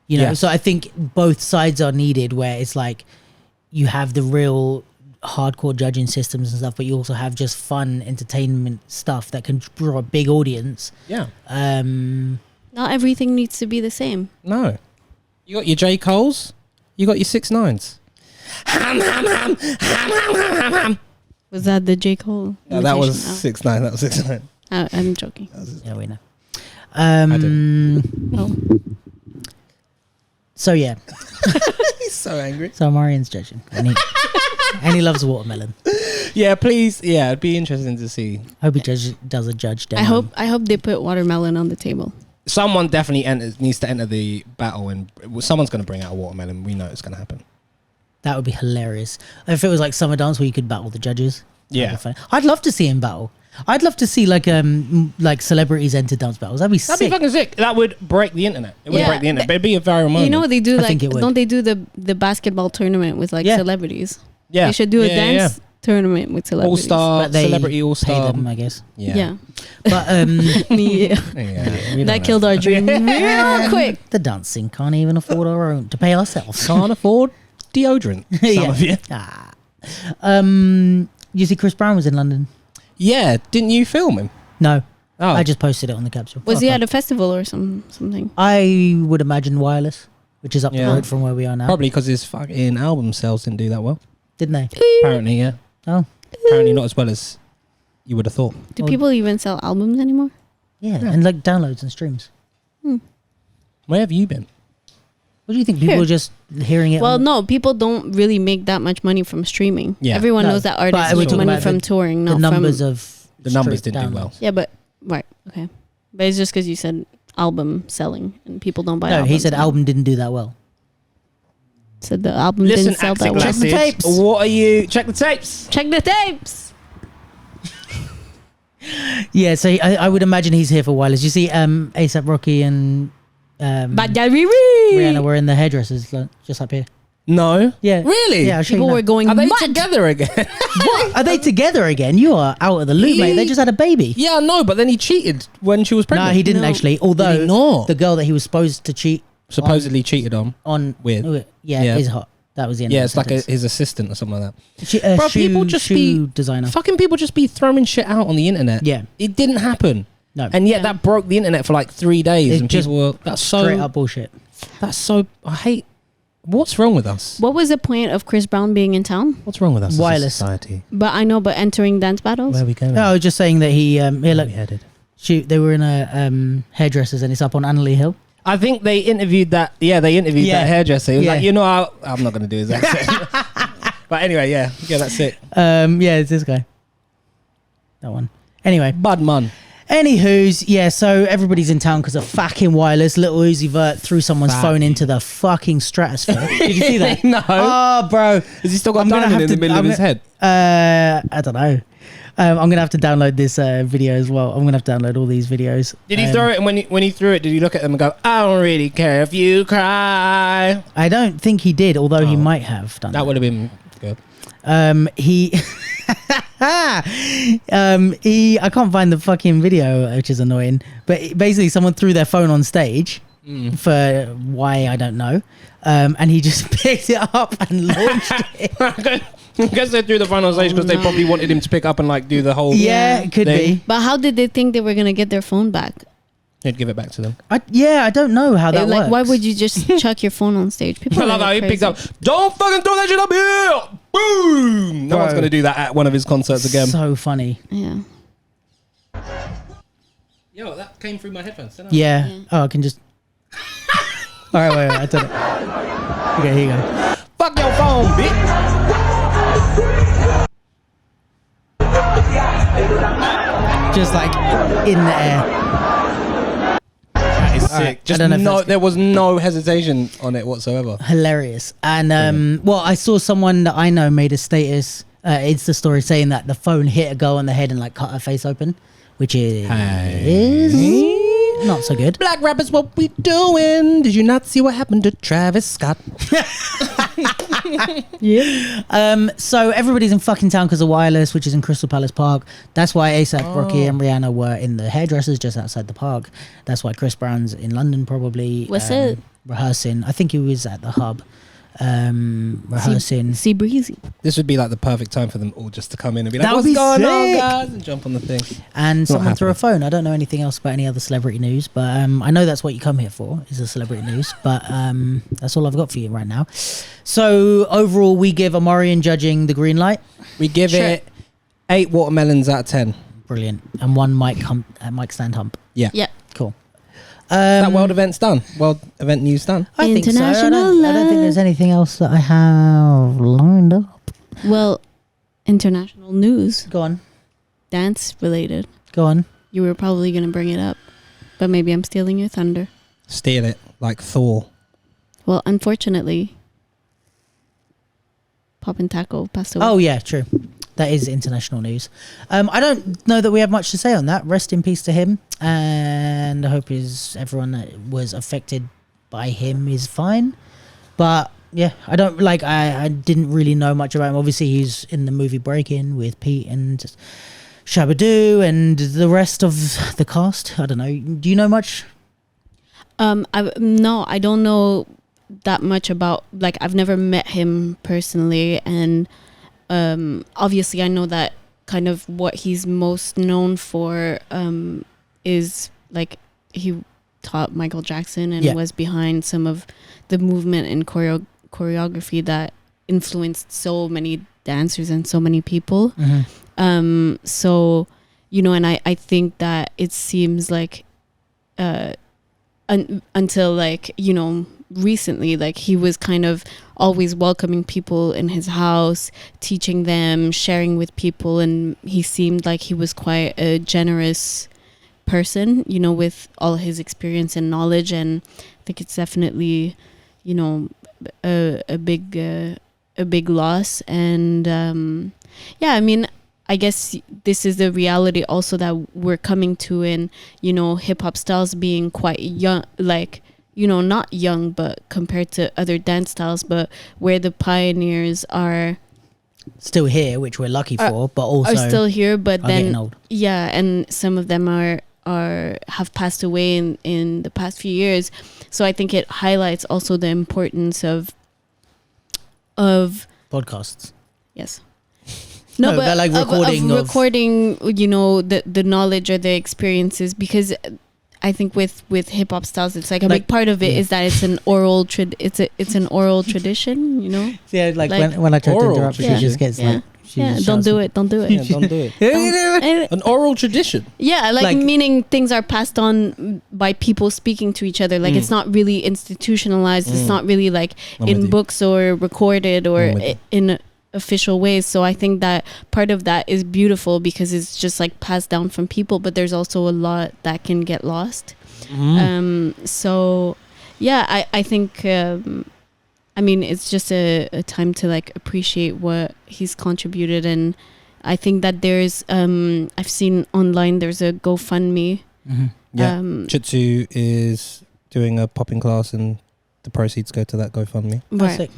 You know, Yes. so I think both sides are needed. Where it's like you have the real hardcore judging systems and stuff, but you also have just fun entertainment stuff that can draw a big audience. Yeah. Not everything needs to be the same. No. You got your J. Coles. You got your 6ix9ine. Ham, ham, ham, ham, ham, ham, ham, ham. Was that the J. Cole? No, that was imitation? 6ix9ine. That was 6ix9ine. Oh, I'm joking. Yeah, we know. Oh. So yeah, He's so angry. so Omarion's judging, and he loves watermelon. Yeah, please. Yeah, it'd be interesting to see. Hope he does a judge demo. I hope they put watermelon on the table. Someone definitely needs to enter the battle, and someone's going to bring out a watermelon. We know it's going to happen. That would be hilarious. If it was like Summer Dance where you could battle the judges. That'd Yeah. be funny. I'd love to see him battle. I'd love to see like celebrities enter dance battles. That'd be That'd sick. be fucking sick. That would break the internet. It would Yeah. break the internet, but it'd be a viral moment. You know what they do? I Like, think it would. don't they do the basketball tournament with like Yeah. celebrities? Yeah. They should do a Yeah, dance tournament with All celebrities. star, But they celebrity all Pay star. them, I guess. Yeah. But Yeah. Yeah, we That don't killed know. our dream real quick. the dancing can't even afford our own to pay ourselves. Can't afford deodorant. Some Yeah. of you. You see, Chris Brown was in London. Yeah, didn't you film him? No, Oh, I just posted it on the capsule. Was he at a festival or something? I would imagine Wireless, which is up Yeah. the road from where we are now. probably because his fucking album sales didn't do that well. Didn't they? Apparently, yeah. Oh, Apparently not as well as you would have thought. Do Well- people even sell albums anymore? yeah, and like downloads and streams. Where have you been? What do you think? People Here. are just hearing it. Well, on no, people don't really make that much money from streaming. Yeah. Everyone No, knows that but artists we're make talking money about from the- touring, the not numbers from. of The numbers straight didn't do well. downloads. Yeah, but right, okay, but it's just because you said album selling and people don't buy. No, he albums said now. album didn't do that well. Said the album Listen, didn't sell that Active well. Check the Message, tapes. What are you? Check the tapes. Check the tapes. Yeah, so I would imagine he's here for Wireless. You see, ASAP Rocky and But Rihanna were in the hairdressers like, just up here. No. Yeah, Really? Yeah, I'll show people you were now. going Are they mad. together again? What? Are they together again? You are out of the loop, mate. They just had a baby. Yeah, no, but then he cheated when she was pregnant. No, he didn't No. actually. Did he Although not? the girl that he was supposed to cheat Supposedly cheated on. with, Yeah. is hot. That was the end. Yeah, of it's the like sentence. his assistant or something like that. Bro, people just shoe designer. Fucking people just be throwing shit out on the internet. Yeah, It didn't happen. no, And yet Yeah. that broke the internet for like 3 days. It's and just people were, that's straight so, up bullshit. I hate, what's wrong with us? What was the point of Chris Brown being in town? What's wrong with us Wireless. as a society? But I know, but entering dance battles. Where are we going? No, I was just saying that he here Where are look, we headed? they were in a hairdressers and it's up on Annalee Hill. I think they interviewed that. Yeah, they interviewed Yeah. that hairdresser. He was Yeah. like, I'm not going to do his accent. But anyway, yeah, that's it. Yeah, it's this guy. That one. Anyway, Bud Mun. anywho's, yeah, so everybody's in town because of fucking Wireless. Little Uzi Vert threw someone's phone Fucking. into the fucking stratosphere. Did you see that? No. Oh, bro. Has he still got I'm gonna diamond have in the to- middle of I'm his head? I don't know. I'm going to have to download this video as well. I'm going to have to download all these videos. Did he throw it? And when he threw it, did he look at them and go, I don't really care if you cry? I don't think he did, although he Oh. might have done that. That would have been good. He I can't find the fucking video, which is annoying, but basically someone threw their phone on stage for why I don't know, and he just picked it up and launched it. I guess they threw the final stage because they probably wanted him to pick up and like do the whole. Yeah, it could They- be. But how did they think they were gonna get their phone back? He'd give it back to them. I don't know how that Like, works. why would you just chuck your phone on stage? People I are love how he crazy. picked up. Don't fucking throw that shit up here! Boom! No Bro. one's gonna do that at one of his concerts again. So funny. Yeah. Yo, that came through my headphones. Didn't Yeah. Oh, I can just. All right, wait, I done it. Okay, here you go. Fuck your phone, bitch! Just like in the air. Classic. I don't know if that's There was no hesitation on it whatsoever. hilarious. And well, I saw someone that I know made a status, Insta story saying that the phone hit a girl on the head and like cut her face open, which is not so good. Black rappers, what we doing? Did you not see what happened to Travis Scott? Yeah. So everybody's in fucking town because of Wireless, which is in Crystal Palace Park. That's why ASAP Rocky and Rihanna were in the hairdressers just outside the park. That's why Chris Brown's in London probably. What's it? Rehearsing. I think he was at the Hub. Rehearsing. Sea Breezy. This would be like the perfect time for them all just to come in and be like, That would what's be going on, sick. guys? And jump on the thing. And Not someone threw a happening. phone. I don't know anything else about any other celebrity news, but I know that's what you come here for, is the celebrity news. But that's all I've got for you right now. So overall, we give Omarion judging the green light. We give Sure. it 8 watermelons out of 10. Brilliant. And 1 mic stand hump. Yeah. Yeah. Cool. Is that world events done? World event news done? I think so. I International don't think there's anything else that I have lined up. Well, international news, Go on. dance related. Go on. You were probably going to bring it up, but maybe I'm stealing your thunder. Steal it like Thor. Well, unfortunately, Pop and Taco passed away. Oh, yeah, true. That is international news. I don't know that we have much to say on that. Rest in peace to him. And I hope everyone that was affected by him is fine. But yeah, I don't I didn't really know much about him. Obviously, he's in the movie Break-In with Pete and Shabadoo and the rest of the cast. I don't know. Do you know much? No, I don't know that much about, I've never met him personally, and obviously I know that kind of what he's most known for is he taught Michael Jackson and was behind some of the movement and choreography that influenced so many dancers and so many people. Mm-hmm. So, and I think that it seems like until recently, he was kind of always welcoming people in his house, teaching them, sharing with people, and he seemed like he was quite a generous person, with all his experience and knowledge. And I think it's definitely, a big loss. And I mean, I guess this is the reality also that we're coming to in, hip hop styles being quite young, not young, but compared to other dance styles, but where the pioneers are Still here, which we're lucky for, but also are still here, but are getting then old. yeah, and some of them have passed away in the past few years. So I think it highlights also the importance of Podcasts. yes. No, but like recording of recording, the knowledge or the experiences, because I think with hip hop styles, it's a big part of it is that it's an oral it's an oral tradition, Yeah, when I try to oral interrupt, she tradition. just gets she just don't shouts. do it. Don't do it. Yeah, don't do it. An oral tradition. Yeah, Like- meaning things are passed on by people speaking to each other. It's not really institutionalized. It's not really I'm with in you. books or recorded or I'm with you. in official ways. So I think that part of that is beautiful because it's just passed down from people, but there's also a lot that can get lost. So yeah, I think I mean, it's just a time to appreciate what he's contributed. And I think that there's I've seen online there's a GoFundMe. Mm-hmm. Yeah. Chitsu is doing a popping class and the proceeds go to that GoFundMe. That's Right. sick.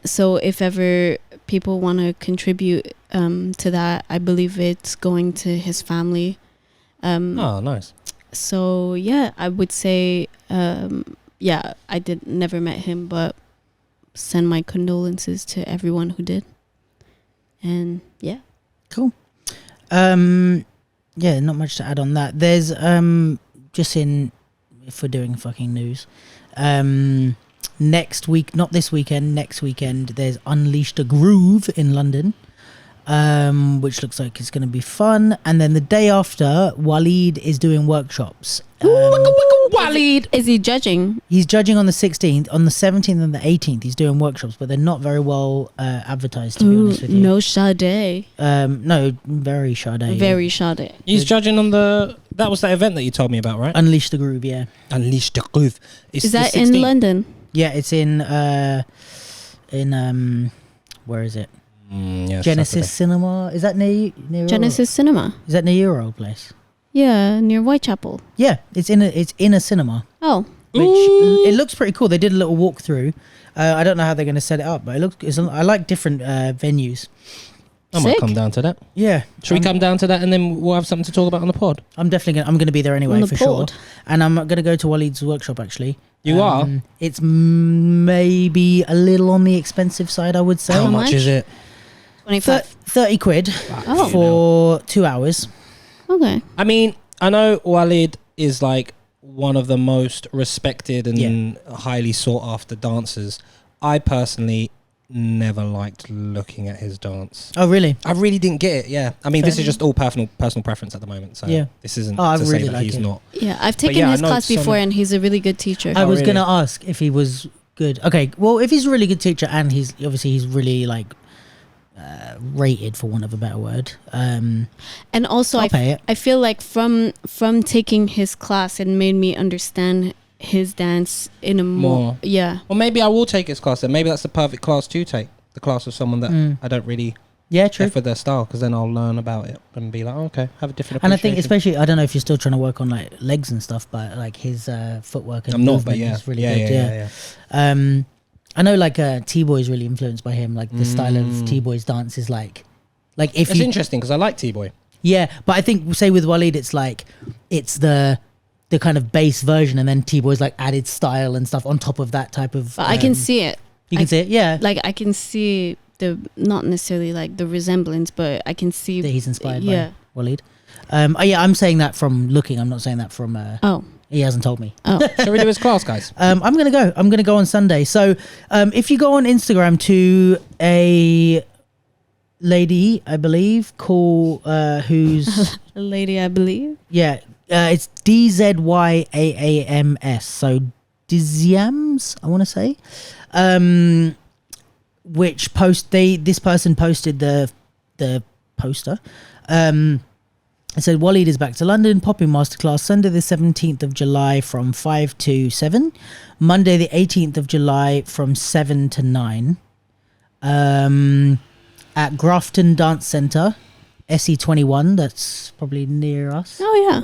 So if ever people want to contribute to that, I believe it's going to his family. Oh, nice. So yeah, I would say I never met him, but send my condolences to everyone who did. And yeah. Cool. Yeah, not much to add on that. There's just if we're doing fucking news, next week, not this weekend, next weekend, there's Unleashed a Groove in London, which looks like it's going to be fun. And then the day after, Waleed is doing workshops. Waleed, is he judging? He's judging on the 16th. On the 17th and the 18th, he's doing workshops, but they're not very well advertised, to be honest with you. No Sade. No, very Sade. Very Sade. He's judging on the That was that event that you told me about, right? Unleash the Groove, yeah. Unleash the Groove. It's Is that the in 16th. London? Yeah, it's in where is it? Yeah, Genesis Saturday. Cinema. Is that near Genesis Cinema. Is that near your old place? Yeah, near Whitechapel. Yeah, it's in a cinema. Oh, Which it looks pretty cool. They did a little walkthrough. I don't know how they're going to set it up, but I like different venues. I might sick. come down to that. Yeah, Should we come down to that and then we'll have something to talk about on the pod? I'm definitely I'm going to be there anyway On the for pod. sure. And I'm going to go to Waleed's workshop actually. You are? It's maybe a little on the expensive side, I would say. How How much much? is it? 25. 30 quid Oh. for 2 hours. Okay. I mean, I know Waleed is like one of the most respected and highly sought after dancers. I personally never liked looking at his dance. Oh, really? I really didn't get it. Yeah, I mean, this Fair. is just all personal preference at the moment. So Yeah. this isn't Oh, I to really say that like he's it. not. Yeah, I've taken yeah, I his know class some- before, and he's a really good teacher. I was really? going to ask if he was good. Okay, well, if he's a really good teacher and he's really like rated, for want of a better word, And also, I'll pay it. I feel like from taking his class, it made me understand his dance in a more. Yeah. Well, maybe I will take his class then. Maybe that's the perfect class to take. The class of someone that I don't really Yeah, true. for their style, because then I'll learn about it and be like, oh, okay, have a different And I appreciation. think especially, I don't know if you're still trying to work on like legs and stuff, but like his footwork and I'm not, but movement yeah, is really yeah, good. yeah, yeah. I know like T-Boy is really influenced by him. Like the style of T-Boy's dance is like if It's you interesting because I like T-Boy. yeah, but I think say with Waleed it's like it's the kind of bass version, and then T-Boy's like added style and stuff on top of that type of. But I can see it. You can see it, yeah. Like, I can see the, not necessarily like the resemblance, but I can see that he's inspired yeah. by Waleed. Yeah, I'm saying that from looking. I'm not saying that from. Oh. He hasn't told me. Oh. Shall we do his class, guys? I'm gonna go. I'm gonna go on Sunday. So, if you go on Instagram to a lady, I believe, who's A lady, I believe. yeah, it's DZYAAMS. So Dizyams, I want to say. Which this person posted the poster. It said Waleed is back to London, popping masterclass Sunday the 17th of July from 5 to 7, Monday the 18th of July from 7 to 9, at Grafton Dance Centre, SE21. That's probably near us. Oh, yeah.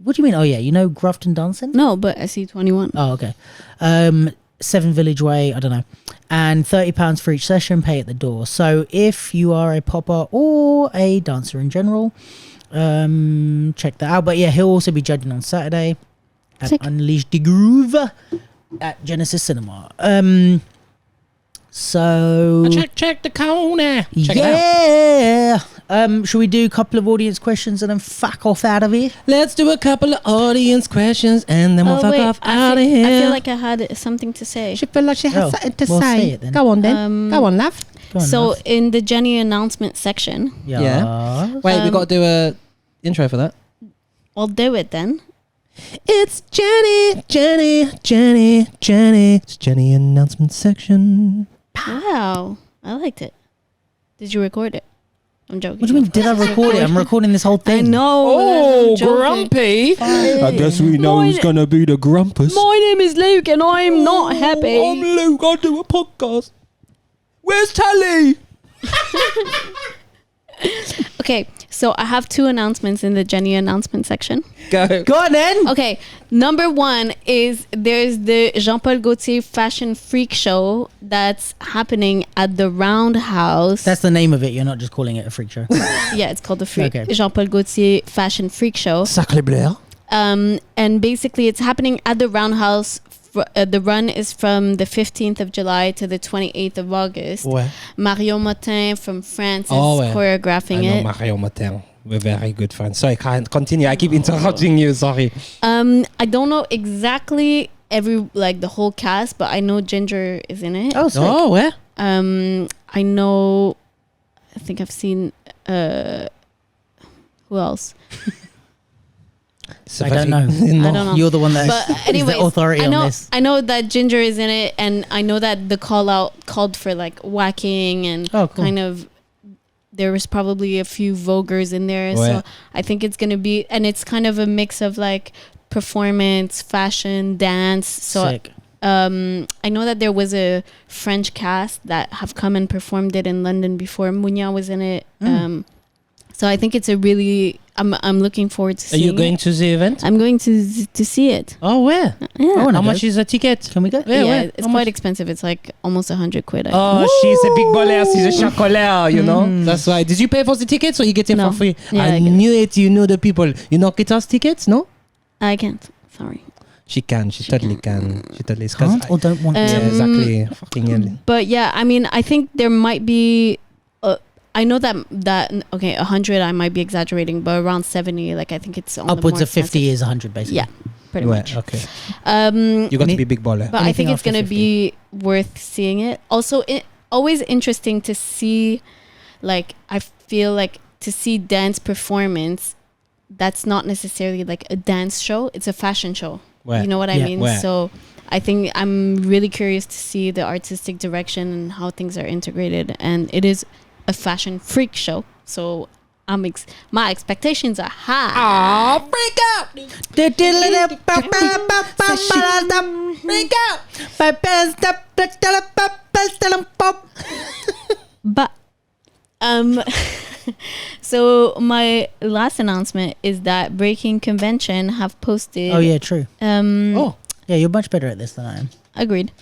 What do you mean? Oh yeah, you know Grafton Dance Centre? No, but SE21. Oh, okay. 7 Village Way, I don't know. And £30 for each session, pay at the door. So if you are a popper or a dancer in general, check that out. But yeah, he'll also be judging on Saturday at Sick. Unleash the Groove at Genesis Cinema. So Check the corner. Check it out. yeah. Should we do a couple of audience questions and then fuck off out of here? Let's do a couple of audience questions and then we'll fuck off out of here. I feel like I had something to say. She feel like she has Oh, something to well, say. say it then. Go on then. Go on, love. Go on, So love. in the Jenny announcement section, Yeah. Wait, we got to do a intro for that. I'll do it then. It's Jenny. It's Jenny announcement section. Wow, I liked it. Did you record it? I'm joking. What do you mean? Did I record it? I'm recording this whole I thing. know. I'm joking. grumpy. I guess we know who's going to be the grumpus. My name is Luke, and I'm not happy. I'm Luke. I do a podcast. Where's Tally? Okay, so I have two announcements in the Jenny announcement section. Go. Go on then. Okay, number one is there's the Jean-Paul Gaultier Fashion Freak Show that's happening at the Roundhouse. That's the name of it. You're not just calling it a freak show. Yeah, it's called the Okay. Jean-Paul Gaultier Fashion Freak Show. Sacré bleu. And basically it's happening at the Roundhouse. The run is from the 15th of July to the 28th of August. Ouais. Marion Martin from France is Ouais. choreographing I know it. Marion Martin. We're very good friends. Sorry, can't continue. I keep interrupting you. Sorry. I don't know exactly the whole cast, but I know Ginger is in it. Oh, sick. Oh, where? I know. I think I've seen. Who else? I don't know. I don't know. You're the one that But is anyways, the authority I know, on this. I know that Ginger is in it, and I know that the call out called for like whacking and Oh, cool. kind of there was probably a few voguers in there. So I think it's going to be, and it's kind of a mix of like performance, fashion, dance. So Sick. I know that there was a French cast that have come and performed it in London before. Munya was in it. So I think it's a really, I'm looking forward to seeing it. Are you going to the event? I'm going to see it. Oh, where? Yeah. How much is a ticket? Can we go? Yeah, it's quite expensive. It's like almost 100 quid. She's a big baller. She's a chocolat, you know? That's why. Did you pay for the tickets or you get it for free? Yeah, I knew it. You know the people. You know get us tickets, no? I can't. Sorry. She can. She totally can. She totally Can't or don't want to. Yeah, exactly. Fucking hell. But yeah, I mean, I think there might be... I know that okay, 100 I might be exaggerating, but around 70, like I think it's on Upwards the more of 50 is 100 basically. Yeah, pretty much. Okay. You got to be big baller. But I think it's gonna be worth seeing it. Also, always interesting to see, like I feel like to see dance performance. That's not necessarily like a dance show; it's a fashion show. Where? You know what I mean? Where? So I think I'm really curious to see the artistic direction and how things are integrated, and it is a fashion freak show, so my expectations are high. Oh, freak out! But so my last announcement is that Breaking Convention have posted. Oh yeah, true. Yeah, you're much better at this than I am. Agreed.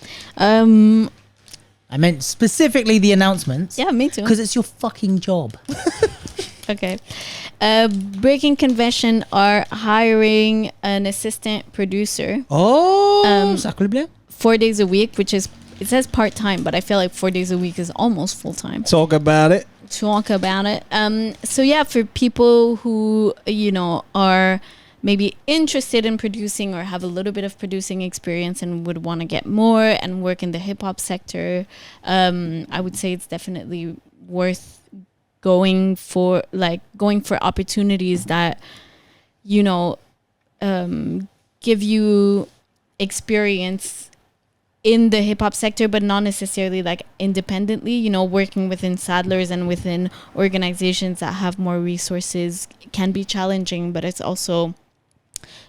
I meant specifically the announcements. Yeah, me too. Because it's your fucking job. Okay. Breaking Convention are hiring an assistant producer. Sacre bleu. 4 days a week, which is, it says part-time, but I feel like 4 days a week is almost full-time. Talk about it. So yeah, for people who, you know, are maybe interested in producing or have a little bit of producing experience and would want to get more and work in the hip-hop sector, I would say it's definitely worth going for opportunities that, you know, give you experience in the hip-hop sector, but not necessarily like independently, you know, working within saddlers and within organizations that have more resources can be challenging, but it's also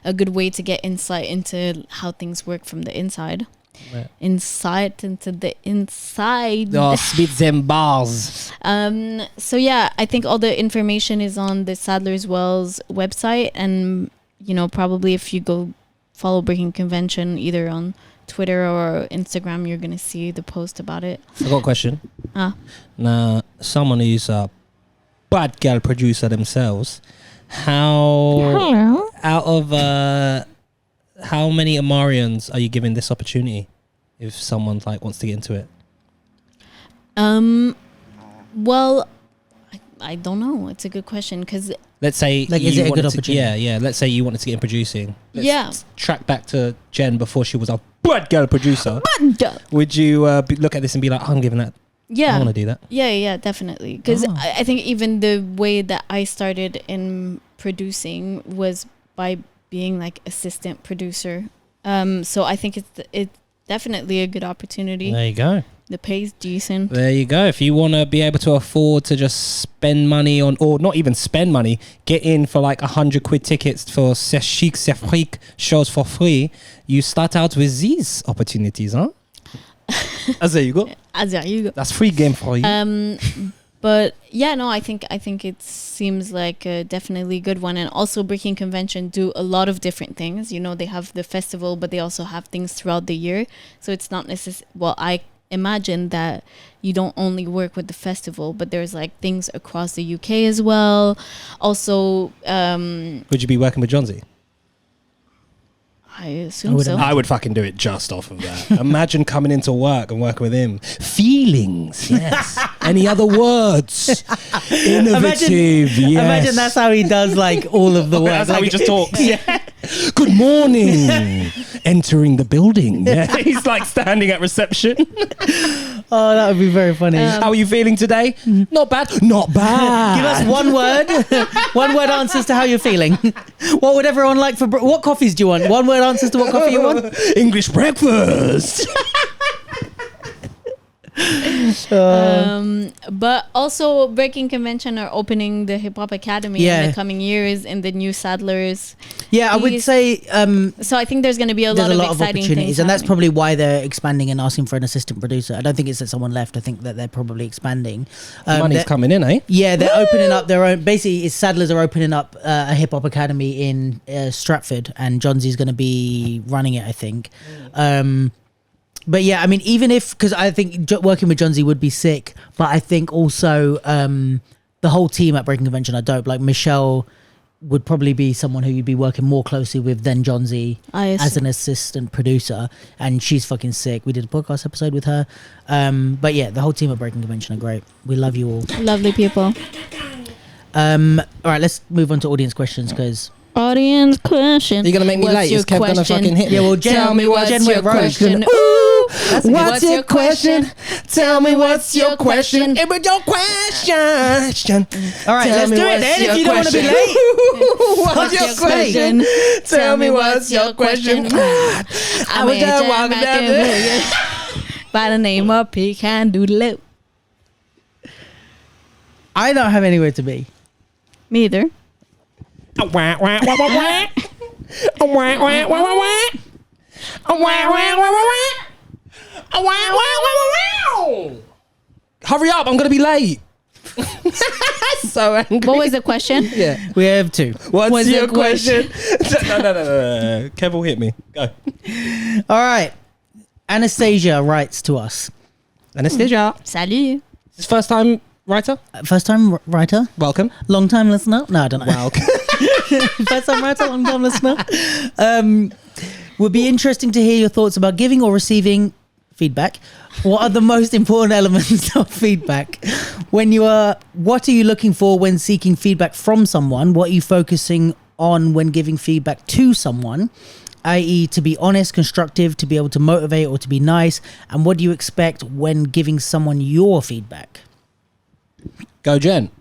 a good way to get insight into how things work from the inside. Right. Insight into the inside. Oh, spit them bars. So yeah, I think all the information is on the Sadler's Wells website, and you know, probably if you go follow Breaking Convention either on Twitter or Instagram, you're gonna see the post about it. I got a question. Now, someone who's a bad girl producer themselves, how many Omarions are you giving this opportunity if someone like wants to get into it? Well, I don't know. It's a good question because let's say like, is it a good opportunity? Yeah. Let's say you wanted to get in producing. Let's track back to Jen before she was a bad girl producer. Would you look at this and be like, I'm giving that? Yeah, I want to do that. Yeah, definitely. Because I think even the way that I started in producing was by being like assistant producer. So I think it's definitely a good opportunity. There you go. The pay's decent. There you go. If you want to be able to afford to just spend money on, or not even spend money, get in for like 100 quid tickets for C'est Chic, C'est Freak shows for free, you start out with these opportunities, huh? There you go. That's free game for you. But yeah, no, I think it seems like a definitely good one. And also Breaking Convention do a lot of different things. You know, they have the festival, but they also have things throughout the year. So it's not necessarily, well, I imagine that you don't only work with the festival, but there's like things across the UK as well. Also, would you be working with Johnsy? I assume so. I would fucking do it just off of that. Imagine coming into work and working with him. Feelings, yes. Any other words? Innovative, yes. Imagine that's how he does like all of the work. That's how he just talks. Yeah. Good morning. Entering the building. Yeah. He's like standing at reception. Oh, that would be very funny. How are you feeling today? Not bad. Not bad. Give us one word. One word answers to how you're feeling. What would everyone like for what coffees do you want? One word answers to what coffee you want. English breakfast. But also Breaking Convention are opening the Hip Hop Academy in the coming years in the new Sadler's. Yeah, I would say. So I think there's going to be a lot of exciting opportunities, and that's probably why they're expanding and asking for an assistant producer. I don't think it's that someone left. I think that they're probably expanding. Money's coming in, eh? Yeah, they're opening up their own. Basically, Sadler's are opening up a hip hop academy in Stratford, and John Z's going to be running it, I think. But yeah, I mean, even if, because I think working with John Z would be sick, but I think also the whole team at Breaking Convention are dope. Like Michelle would probably be someone who you'd be working more closely with than John Z as an assistant producer, and she's fucking sick. We did a podcast episode with her. But yeah, the whole team at Breaking Convention are great. We love you all. Lovely people. All right, let's move on to audience questions, because... Audience question. You're going to make me late. Is Kev going to fucking hit me? Yeah, well, Jen, tell me what's your question. Ooh, what's your question? Tell me what's your question. It was your question. All right, let's do it then if you don't want to be late. What's your question? Tell me what's your question. I was just walking down there. By the name of Pecan Doodle. I don't have anywhere to be. Me either. Hurry up, I'm going to be late. So angry. What was the question? Yeah, we have two. What's your question? No. Kev will hit me. Go. All right. Anastasia writes to us. Anastasia. Salut. This first time writer? First time writer. Welcome. Long time listener. No, I don't know. Welcome. First time writer, long time listener. Would be interesting to hear your thoughts about giving or receiving feedback. What are the most important elements of feedback? What are you looking for when seeking feedback from someone? What are you focusing on when giving feedback to someone? I.e., to be honest, constructive, to be able to motivate, or to be nice. And what do you expect when giving someone your feedback? Go, Jen.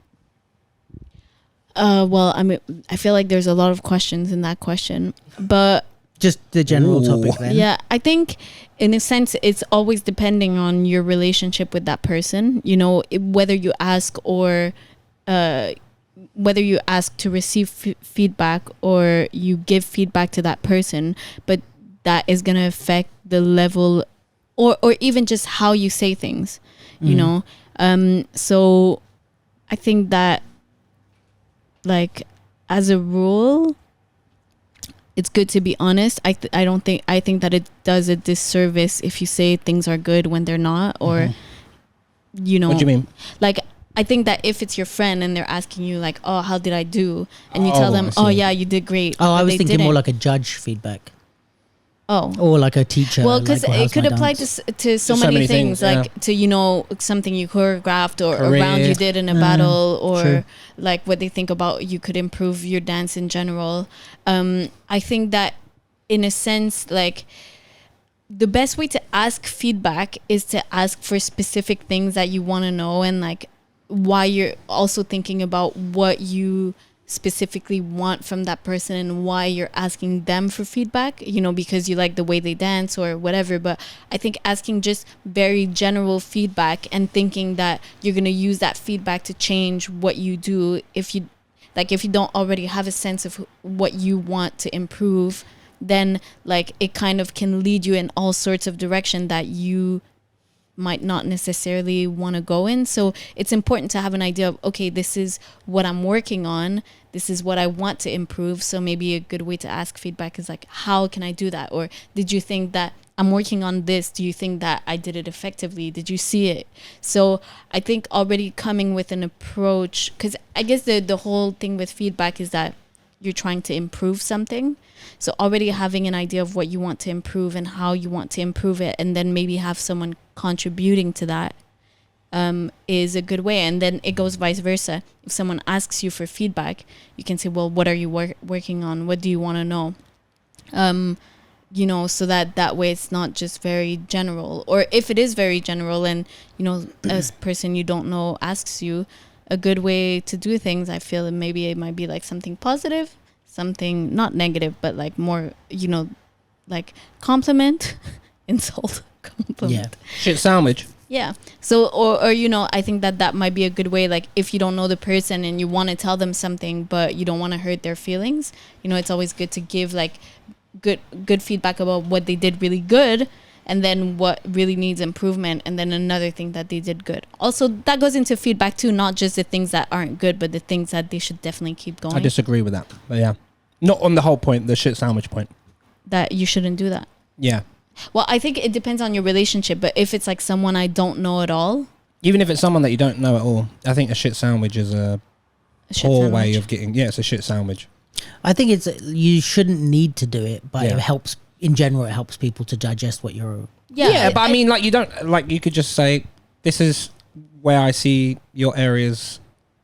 Well, I mean, I feel like there's a lot of questions in that question, but just the general topic then. Yeah, I think in a sense it's always depending on your relationship with that person, you know, whether you ask or whether you ask to receive feedback or you give feedback to that person, but that is going to affect the level or even just how you say things, you know. So I think that, like, as a rule, it's good to be honest. I think that it does a disservice if you say things are good when they're not, or you know. What do you mean? Like, I think that if it's your friend and they're asking you like, oh, how did I do? And you tell them, oh yeah, you did great. Oh, I was thinking more like a judge feedback. Oh, or like a teacher. Well, because it could apply to so many things, like to, you know, something you choreographed or a round you did in a battle, or like what they think about you could improve your dance in general. I think that in a sense, like, the best way to ask feedback is to ask for specific things that you want to know, and like why you're also thinking about what you specifically want from that person and why you're asking them for feedback, you know, because you like the way they dance or whatever. But I think asking just very general feedback and thinking that you're going to use that feedback to change what you do, if you don't already have a sense of what you want to improve, then like it kind of can lead you in all sorts of direction that you might not necessarily want to go in. So it's important to have an idea of, okay, this is what I'm working on, this is what I want to improve. So maybe a good way to ask feedback is like, how can I do that? Or did you think that I'm working on this? Do you think that I did it effectively? Did you see it? So I think already coming with an approach, because I guess the whole thing with feedback is that you're trying to improve something. So already having an idea of what you want to improve and how you want to improve it, and then maybe have someone contributing to that, is a good way. And then it goes vice versa. If someone asks you for feedback, you can say, well, what are you working on? What do you want to know? You know, so that way it's not just very general. Or if it is very general and, you know, a person you don't know asks you, a good way to do things, I feel maybe it might be like something positive, something not negative, but like more, you know, like compliment, insult, compliment. Yeah. Shit sandwich. Yeah. So, or you know, I think that might be a good way. Like, if you don't know the person and you want to tell them something, but you don't want to hurt their feelings, you know, it's always good to give like good feedback about what they did really good, and then what really needs improvement, and then another thing that they did good. Also, that goes into feedback too, not just the things that aren't good, but the things that they should definitely keep going. I disagree with that, but yeah, not on the whole point, the shit sandwich point. That you shouldn't do that. Yeah. Well, I think it depends on your relationship, but if it's like someone I don't know at all, even if it's someone that you don't know at all, I think a shit sandwich is a poor way of getting. Yeah, it's a shit sandwich. I think you shouldn't need to do it, but it helps. In general, it helps people to digest what you're. Yeah, but I mean, like, you don't like, you could just say, "This is where I see your areas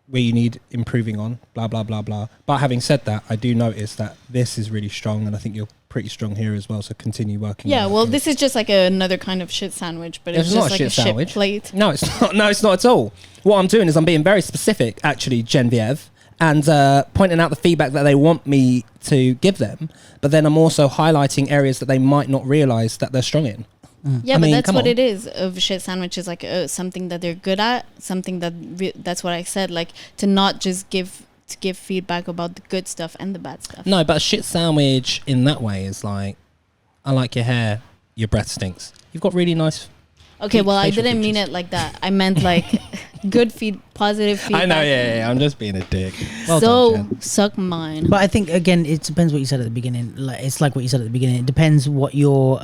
where you need improving on." Blah blah blah blah. But having said that, I do notice that this is really strong, and I think you're pretty strong here as well, so continue working. Yeah, well, this is just like another kind of shit sandwich, but it's just not like a shit plate. No, it's not. No, it's not at all. What I'm doing is I'm being very specific, actually, Genevieve, and pointing out the feedback that they want me to give them, but then I'm also highlighting areas that they might not realise that they're strong in. Yeah, but that's what it is of shit sandwich, is like something that they're good at, something that that's what I said, like, to not just give feedback about the good stuff and the bad stuff. No, but a shit sandwich in that way is like, I like your hair, your breath stinks. You've got really nice. Okay, well, I didn't mean it like that. I meant like positive feedback. I know, yeah, I'm just being a dick. Well so done, suck mine. But I think, again, it depends what you said at the beginning. Like, it's like what you said at the beginning. It depends what your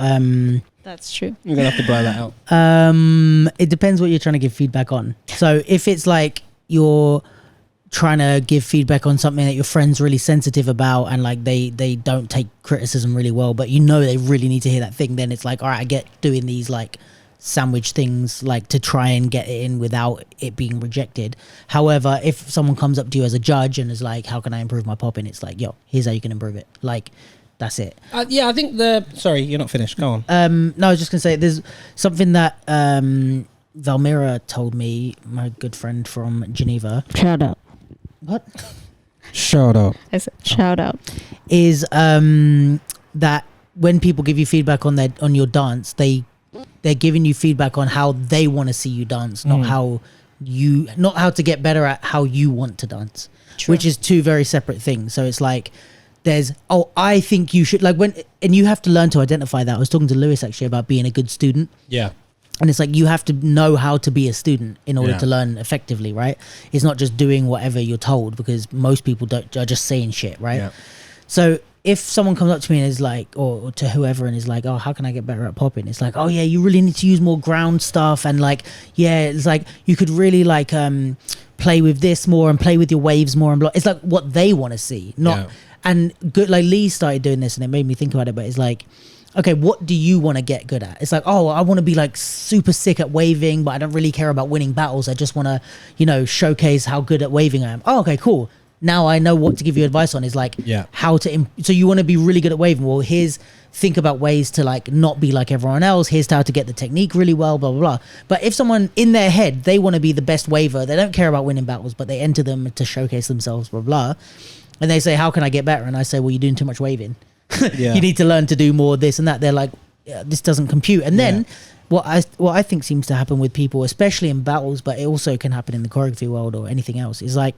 That's true. You're gonna have to blow that out. It depends what you're trying to give feedback on. So if it's like you're trying to give feedback on something that your friend's really sensitive about, and like they don't take criticism really well, but you know they really need to hear that thing, then it's like, all right, I get doing these like sandwich things, like, to try and get it in without it being rejected. However, if someone comes up to you as a judge and is like, how can I improve my popping, it's like, yo, here's how you can improve it. Like, that's it. Yeah, I think sorry, you're not finished, go on. No, I was just gonna say, there's something that Valmira told me, my good friend from Geneva. Shout out. What? Shout out. I said shout out. Is that when people give you feedback on your dance, they're giving you feedback on how they want to see you dance, not how to get better at how you want to dance. True. Which is two very separate things. So it's like, I think you should, like, and you have to learn to identify that. I was talking to Lewis actually about being a good student. Yeah. And it's like, you have to know how to be a student in order to learn effectively, right? It's not just doing whatever you're told, because most people are just saying shit, right? Yeah. So if someone comes up to me and is like, or to whoever, and is like, oh, how can I get better at popping? It's like, oh yeah, you really need to use more ground stuff, and like, yeah, it's like, you could really like play with this more and play with your waves more, and it's like what they want to see, not and good. Like, Lee started doing this and it made me think about it, but it's like, okay, what do you want to get good at? It's like, oh, I want to be like super sick at waving, but I don't really care about winning battles. I just want to, showcase how good at waving I am. Oh, okay, cool. Now I know what to give you advice on, is like how to, so you want to be really good at waving. Well, think about ways to like not be like everyone else. Here's how to get the technique really well, blah, blah, blah. But if someone in their head, they want to be the best waver, they don't care about winning battles, but they enter them to showcase themselves, blah, blah. And they say, how can I get better? And I say, well, you're doing too much waving. You need to learn to do more this and that. They're like, this doesn't compute. And then what I think seems to happen with people, especially in battles, but it also can happen in the choreography world or anything else, is like,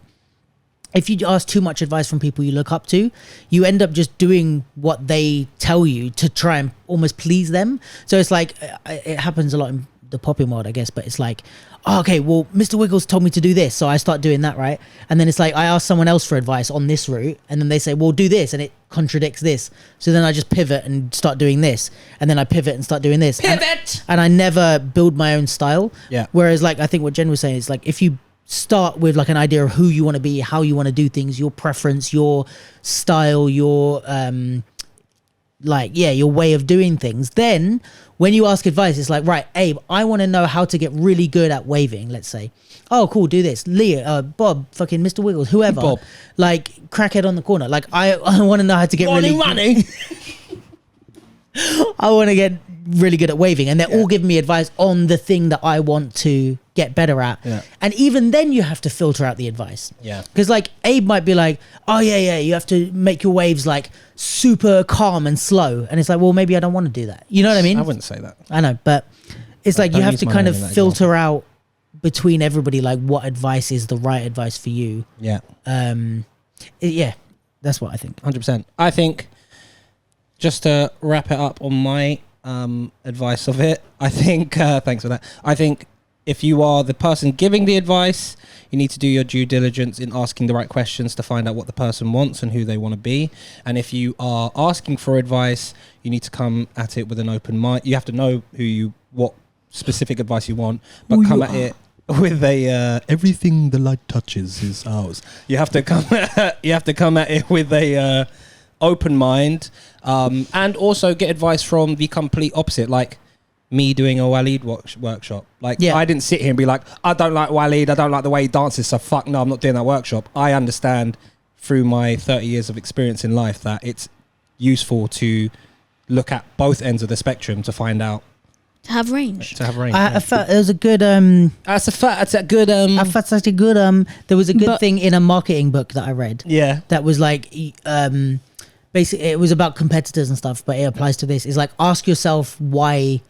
if you ask too much advice from people you look up to, you end up just doing what they tell you to try and almost please them. So it's like, it happens a lot in the popping world, I guess, but it's like, oh, okay, well, Mr. Wiggles told me to do this, so I start doing that, right? And then it's like, I ask someone else for advice on this route, and then they say, well, do this, and it contradicts this. So then I just pivot and start doing this, and then I pivot and start doing this. Pivot! And I never build my own style. Yeah. Whereas, like, I think what Jen was saying is, like, if you start with like an idea of who you want to be, how you want to do things, your preference, your style, your your way of doing things, then when you ask advice, it's like, right, Abe, I want to know how to get really good at waving, let's say. Oh, cool, do this. Leah, Bob, fucking Mr. Wiggles, whoever. Bob. Like, crackhead on the corner. Like, I want to know how to get running. I want to get really good at waving, and they're all giving me advice on the thing that I want to get better at. Yeah. And even then you have to filter out the advice. Yeah. Because like Abe might be like, oh yeah, you have to make your waves like super calm and slow. And it's like, well, maybe I don't want to do that. You know what I mean? I wouldn't say that. I know, but it's like you don't have use to my kind name of in that filter out between everybody, like what advice is the right advice for you. Yeah. Yeah, that's what I think. 100%. I think, just to wrap it up on my advice of it, I think, thanks for that. I think if you are the person giving the advice, you need to do your due diligence in asking the right questions to find out what the person wants and who they want to be. And if you are asking for advice, you need to come at it with an open mind. You have to know what specific advice you want, but come at it with a everything the light touches is ours. You have to come at it with a open mind, and also get advice from the complete opposite, like me doing a Waleed workshop. Like, I didn't sit here and be like, I don't like Waleed, I don't like the way he dances, so fuck no, I'm not doing that workshop. I understand through my 30 years of experience in life that it's useful to look at both ends of the spectrum to find out. To have range. I felt it was a good. That's a good. I felt such a good. There was a good thing in a marketing book that I read. Yeah. That was like, basically, it was about competitors and stuff, but it applies to this. It's like, ask yourself why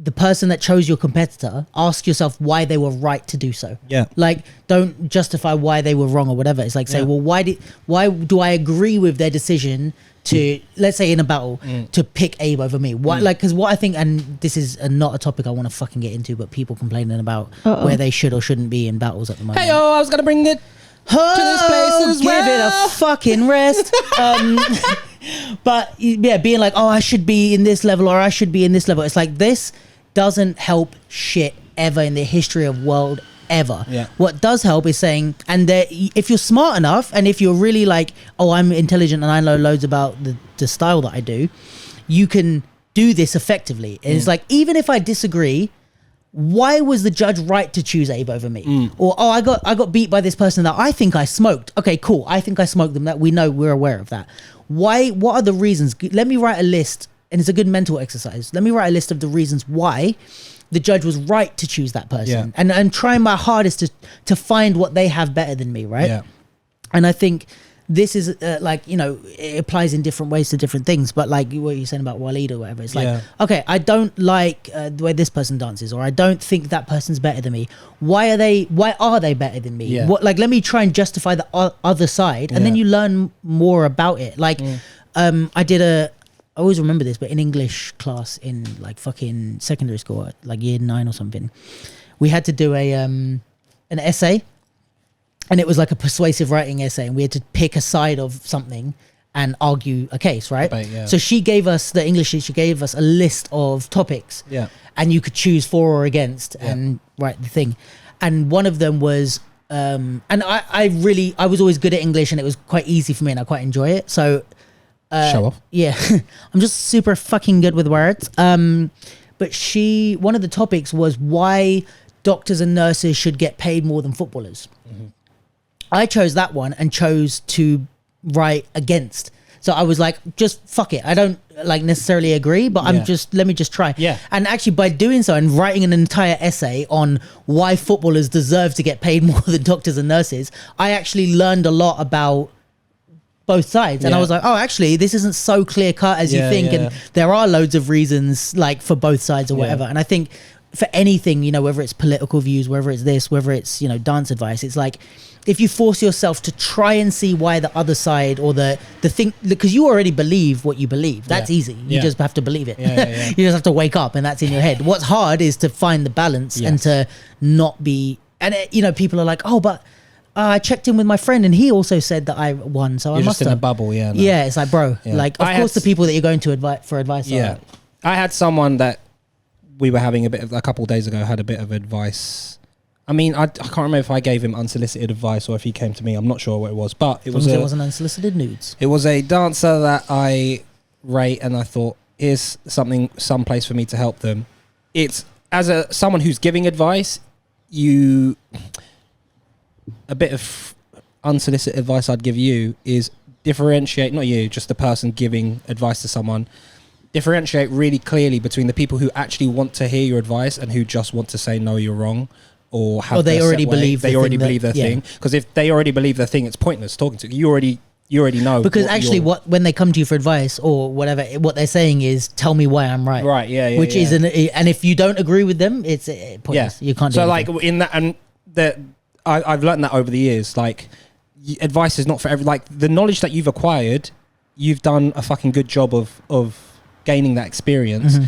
the person that chose your competitor. Ask yourself why they were right to do so. Yeah. Like, don't justify why they were wrong or whatever. It's like, say, well, why do I agree with their decision to, let's say in a battle, to pick Abe over me? Why? Like, because what I think, and this is not a topic I want to fucking get into, but people complaining about where they should or shouldn't be in battles at the moment. Hey, I was gonna bring it to this place as well. Give it a fucking rest. But yeah, being like, oh, I should be in this level or I should be in this level. It's like, this doesn't help shit ever in the history of world ever. Yeah. What does help is saying, and if you're smart enough and if you're really like, oh, I'm intelligent and I know loads about the style that I do, you can do this effectively. And it's like, even if I disagree, why was the judge right to choose Abe over me? Or, oh, I got beat by this person that I think I smoked. Okay, cool. I think I smoked them. That we're aware of that. Why? What are the reasons? Let me write a list, and it's a good mental exercise. Let me write a list of the reasons why the judge was right to choose that person, and try my hardest to find what they have better than me, right? Yeah. And I think this is like, you know, it applies in different ways to different things, but like what you're saying about Waleed or whatever, it's like, okay, I don't like the way this person dances, or I don't think that person's better than me. Why are they better than me? Yeah. What, like, let me try and justify the other side, and then you learn more about it. Like, I always remember this, but in English class in like fucking secondary school, like year 9 or something, we had to do an essay, and it was like a persuasive writing essay, and we had to pick a side of something and argue a case, right? So she gave us, the English teacher gave us a list of topics, and you could choose for or against and write the thing. And one of them was, and I was always good at English, and it was quite easy for me, and I quite enjoy it. So show off. Yeah. I'm just super fucking good with words. But one of the topics was why doctors and nurses should get paid more than footballers. I chose that one and chose to write against. So I was like, just fuck it. I don't like necessarily agree, but let me just try. Yeah. And actually by doing so and writing an entire essay on why footballers deserve to get paid more than doctors and nurses, I actually learned a lot about both sides. And I was like, oh, actually, this isn't so clear cut as you think. And there are loads of reasons like for both sides or whatever. And I think for anything, you know, whether it's political views, whether it's this, whether it's, you know, dance advice, it's like, if you force yourself to try and see why the other side or the thing, because you already believe what you believe, that's easy. You just have to believe it. You just have to wake up and that's in your head. What's hard is to find the balance and to not be, and you know, people are like, oh, but I checked in with my friend and he also said that I won, so You're I must just in have. a bubble. Yeah, it's like, bro, like, of course the people that you're going to for advice are. I had someone that we were having a couple of days ago had a bit of advice. I mean, I can't remember if I gave him unsolicited advice or if he came to me. I'm not sure what it was, but it wasn't unsolicited nudes. It was a dancer that I rate, and I thought, here's some place for me to help them. It's as someone who's giving advice, a bit of unsolicited advice I'd give you is differentiate, not you, just the person giving advice to someone. Differentiate really clearly between the people who actually want to hear your advice and who just want to say, no, you're wrong. Or they already believe their thing. Because if they already believe their thing, it's pointless talking to you. You already you already know. Because actually, when they come to you for advice or whatever, what they're saying is, "Tell me why I'm right." Right. Yeah. Which is and if you don't agree with them, it's pointless. You can't. Do anything. Like in that, and I've learned that over the years. Like, advice is not for every. Like the knowledge that you've acquired, you've done a fucking good job of gaining that experience.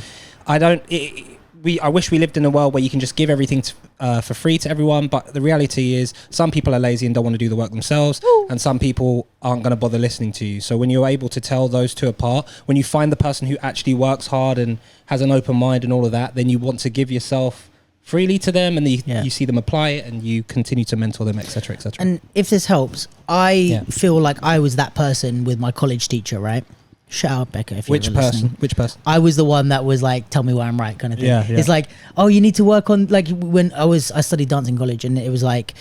I wish we lived in a world where you can just give everything for free to everyone, but the reality is some people are lazy and don't want to do the work themselves. Ooh. And some people aren't going to bother listening to you. So when you're able to tell those two apart, when you find the person who actually works hard and has an open mind and all of that, then you want to give yourself freely to them, and you see them apply it, and you continue to mentor them, etc., etc. And if this helps, I feel like I was that person with my college teacher, right? Shout out Becca if you're listening. Which person? I was the one that was like, tell me why I'm right kind of thing. Yeah. It's like, oh, you need to work on, like when I studied dance in college, and it was like,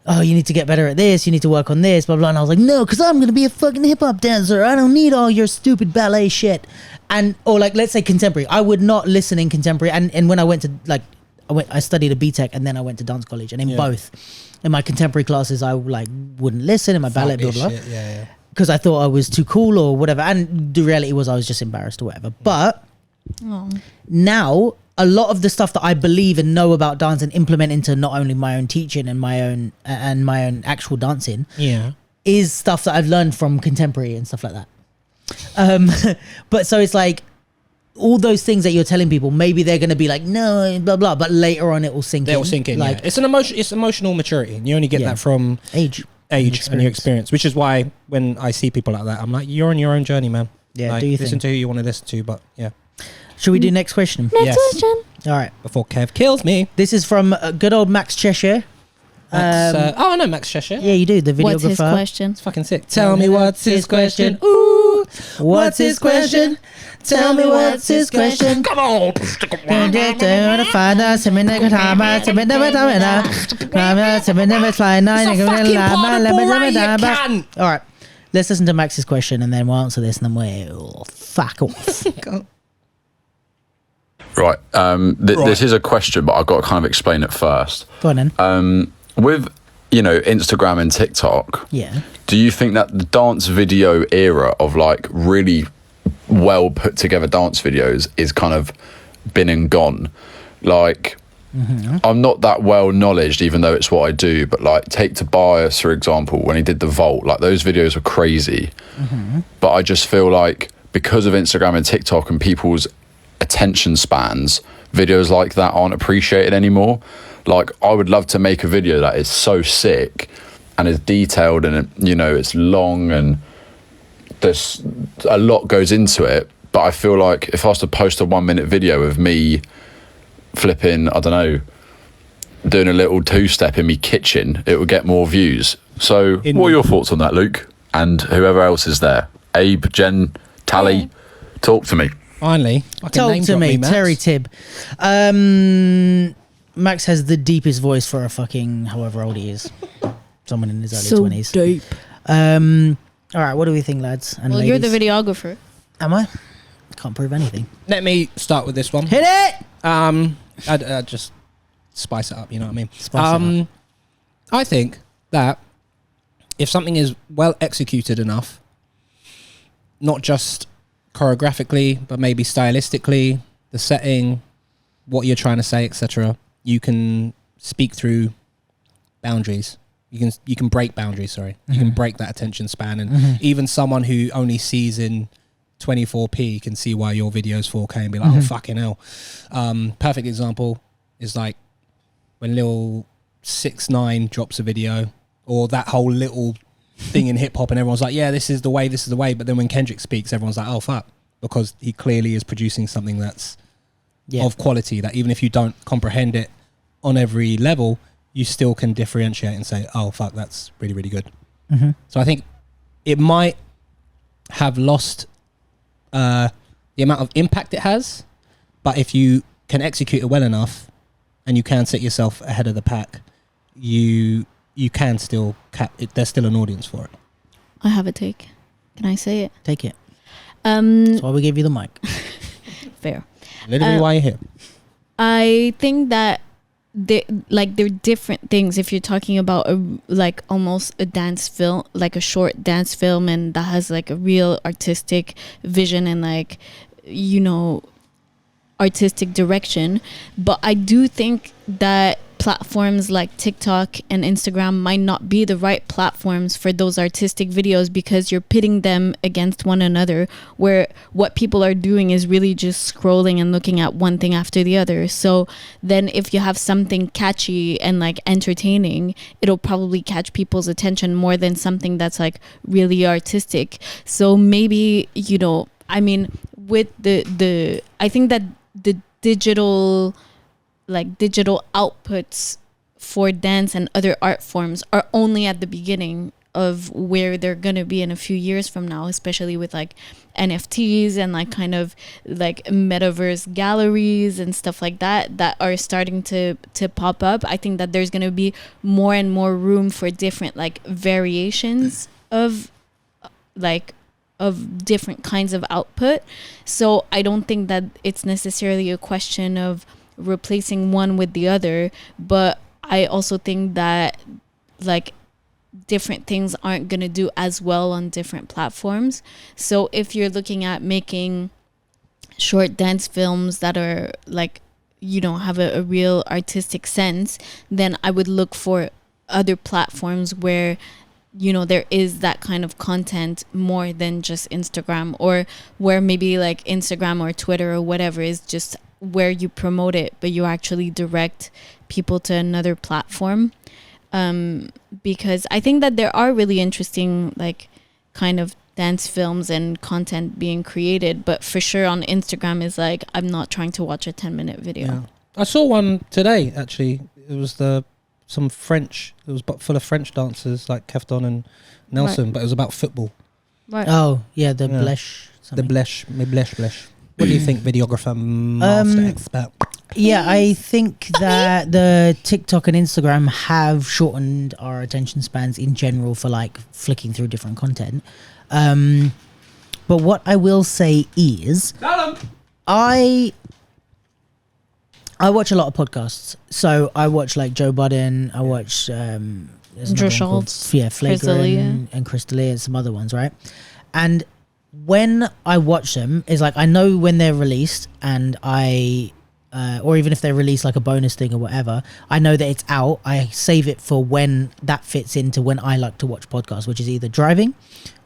oh, you need to get better at this, you need to work on this, blah, blah. And I was like, no, because I'm going to be a fucking hip hop dancer. I don't need all your stupid ballet shit. Or like, let's say contemporary. I would not listen in contemporary. And when I went to I studied a BTEC and then I went to dance college, and in both, in my contemporary classes, I like wouldn't listen, in my ballet, blah, blah. Yeah. Because I thought I was too cool or whatever. And the reality was I was just embarrassed or whatever. But now a lot of the stuff that I believe and know about dance and implement into not only my own teaching and my own actual dancing is stuff that I've learned from contemporary and stuff like that. But so it's like all those things that you're telling people, maybe they're going to be like, no, blah, blah. But later on it will sink in. They will sink in, It's an emotion. It's emotional maturity. And you only get that from age and your experience, which is why when I see people like that, I'm like, you're on your own journey, man. Yeah, like, do you listen to who you want to listen to, but yeah. Should we do next question? Next question. All right. Before Kev kills me. This is from good old Max Cheshire. I know Max Cheshire. Yeah, you do. The videographer. What's his question? It's fucking sick. Tell me what's his question. Ooh, what's his question? Tell me what's his question. Come on. All right. Let's listen to Max's question and then we'll answer this and then we'll fuck off. Right. This is a question, but I've got to kind of explain it first. Go on then. With, Instagram and TikTok, do you think that the dance video era of like really well put together dance videos is kind of been and gone? Like, I'm not that well knowledgeable, even though it's what I do, but like take Tobias, for example, when he did the vault, like those videos were crazy. But I just feel like because of Instagram and TikTok and people's attention spans, videos like that aren't appreciated anymore. Like, I would love to make a video that is so sick and is detailed and it's long and there's a lot goes into it, but I feel like if I was to post a 1 minute video of me flipping, I don't know, doing a little two-step in my kitchen, it would get more views. So what are your thoughts on that, Luke? And whoever else is there? Abe, Jen, Tally, talk to me. Finally. Talk to me, Terry Tibb. Max has the deepest voice for a fucking however old he is. Someone in his early 20s. So deep. All right, what do we think, lads and ladies? You're the videographer. Am I? Can't prove anything. Let me start with this one. Hit it! I'd just spice it up, you know what I mean? Spice it up. I think that if something is well executed enough, not just choreographically, but maybe stylistically, the setting, what you're trying to say, etc., you can speak through boundaries. You can break boundaries, sorry. You can break that attention span, and even someone who only sees in 24p can see why your video is 4K and be like, oh, fucking hell. Perfect example is like when Lil 6ix9ine drops a video, or that whole little thing in hip hop, and everyone's like, yeah, this is the way. But then when Kendrick speaks, everyone's like, oh, fuck. Because he clearly is producing something that's of quality, that even if you don't comprehend it on every level, you still can differentiate and say, oh, fuck, that's really, really good. So I think it might have lost the amount of impact it has, but if you can execute it well enough and you can set yourself ahead of the pack, you can still there's still an audience for it. I have a take. Can I say it? Take it. That's why we gave you the mic. Fair. Literally why you're here. I think that they're different things. If you're talking about like almost a dance film, like a short dance film, and that has like a real artistic vision and like, you know, artistic direction. But I do think that platforms like TikTok and Instagram might not be the right platforms for those artistic videos, because you're pitting them against one another, where what people are doing is really just scrolling and looking at one thing after the other. So then if you have something catchy and like entertaining, it'll probably catch people's attention more than something that's like really artistic. So maybe, you know, I mean, with the I think that the digital outputs for dance and other art forms are only at the beginning of where they're gonna be in a few years from now, especially with like NFTs and like kind of like metaverse galleries and stuff like that are starting to pop up. I think that there's gonna be more and more room for different like variations of different kinds of output. So I don't think that it's necessarily a question of replacing one with the other, but I also think that like different things aren't going to do as well on different platforms. So if you're looking at making short dance films that are like, you know, have a real artistic sense, then I would look for other platforms where, you know, there is that kind of content more than just Instagram, or where maybe like Instagram or Twitter or whatever is just where you promote it, but you actually direct people to another platform. Because I think that there are really interesting like kind of dance films and content being created, but for sure on Instagram is like, I'm not trying to watch a 10-minute video. Yeah. I saw one today actually. It was some French, it was full of French dancers like Kefton and Nelson, Right. but it was about football. Right. Oh, yeah, the Blesh. The Blesh. What do you think, videographer, master expert? Yeah, I think that the TikTok and Instagram have shortened our attention spans in general for like flicking through different content. But what I will say is, I watch a lot of podcasts. So I watch like Joe Budden. I watch Drew Schultz, Flagrant and Crystalia and some other ones, right? And when I watch them, it's like I know when they're released, and or even if they release like a bonus thing or whatever, I know that it's out. I save it for when that fits into when I like to watch podcasts, which is either driving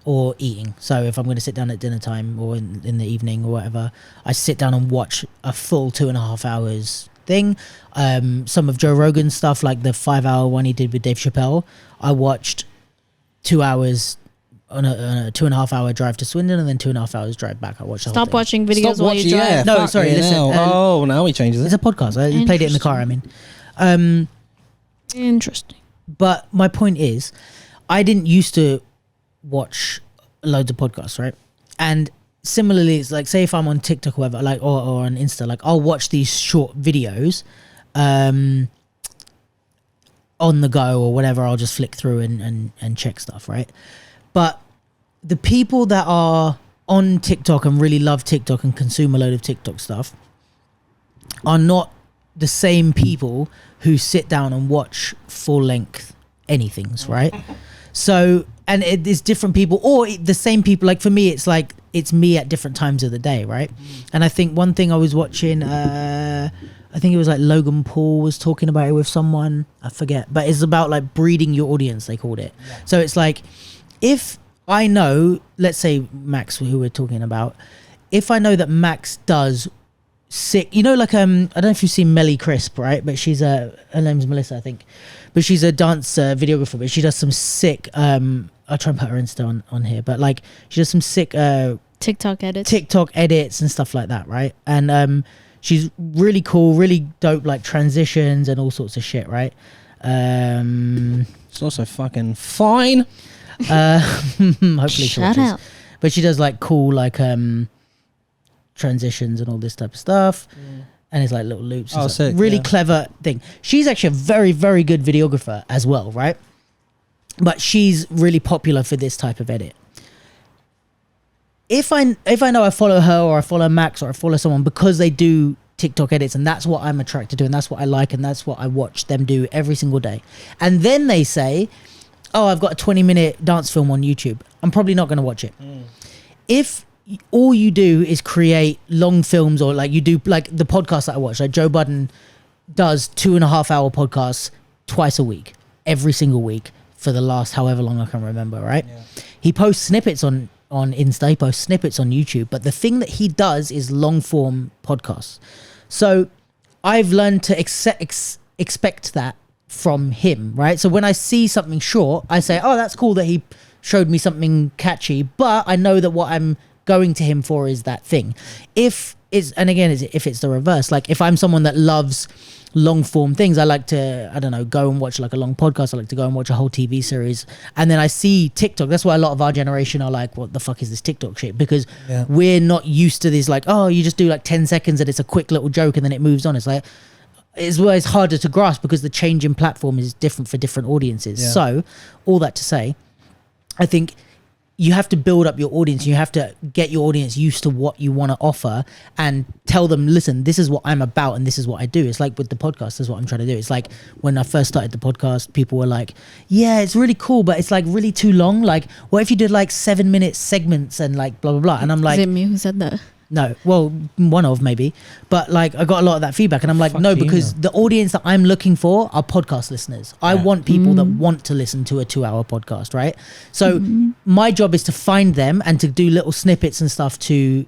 or eating. So if I'm going to sit down at dinner time or in the evening or whatever, I sit down and watch a full 2.5 hours thing. Some of Joe Rogan's stuff, like the 5-hour one he did with Dave Chappelle, I watched 2 hours on a 2.5 hour drive to Swindon, and then 2.5 hours drive back. I watched the whole Stop thing. watching videos while you drive. Yeah, No, sorry, listen. Now he changes it. It's a podcast. I played it in the car, I mean. Interesting. But my point is, I didn't used to watch loads of podcasts, right? And similarly, it's like, say if I'm on TikTok or whatever, like, or on Insta, like I'll watch these short videos on the go or whatever. I'll just flick through and check stuff, right? But the people that are on TikTok and really love TikTok and consume a load of TikTok stuff are not the same people who sit down and watch full-length anythings, right? So, and it is different people, or the same people. Like for me, it's like it's me at different times of the day, right? And I think one thing I was watching, I think it was like Logan Paul was talking about it with someone, I forget, but it's about like breeding your audience, they called it. Yeah. So it's like, if I know, let's say Max, who we're talking about, if I know that Max does sick, you know, like I don't know if you've seen Melly Crisp, right? But she's her name's Melissa, I think, but she's a dance videographer, but she does some sick I'll try and put her Insta on here, but like she does some sick TikTok edits and stuff like that, right? And she's really cool, really dope, like transitions and all sorts of shit, right? It's also fucking fine. Hopefully shut up. But she does like cool like transitions and all this type of stuff, and it's like little loops. Oh, sick, really yeah. clever thing. She's actually a very, very good videographer as well, right? But she's really popular for this type of edit. If I know I follow her, or I follow Max, or I follow someone because they do TikTok edits, and that's what I'm attracted to, and that's what I like, and that's what I watch them do every single day. And then they say, oh, I've got a 20-minute dance film on YouTube. I'm probably not going to watch it. If all you do is create long films, or like you do like the podcast that I watch, like Joe Budden does 2.5-hour podcasts twice a week, every single week for the last however long I can remember, right? Yeah. He posts snippets on Insta, he posts snippets on YouTube, but the thing that he does is long form podcasts. So I've learned to expect that from him, right? So when I see something short, I say, oh, that's cool that he showed me something catchy, but I know that what I'm going to him for is that thing. If it's the reverse, like if I'm someone that loves long form things, I like to, I don't know, go and watch like a long podcast. I like to go and watch a whole TV series. And then I see TikTok. That's why a lot of our generation are like, what the fuck is this TikTok shit? Because we're not used to this, like, oh, you just do like 10 seconds and it's a quick little joke and then it moves on. It's like, it's always harder to grasp because the change in platform is different for different audiences. Yeah. So all that to say, I think you have to build up your audience. You have to get your audience used to what you want to offer and tell them, listen, this is what I'm about and this is what I do. It's like with the podcast, that's what I'm trying to do. It's like when I first started the podcast, people were like, yeah, it's really cool, but it's like really too long. Like, what if you did like 7-minute segments and like blah, blah, blah. And I'm like, is it me who said that? No, well, one of maybe, but like I got a lot of that feedback, and I'm like, no, because the audience that I'm looking for are podcast listeners. I want people that want to listen to a 2-hour podcast, right? So my job is to find them and to do little snippets and stuff to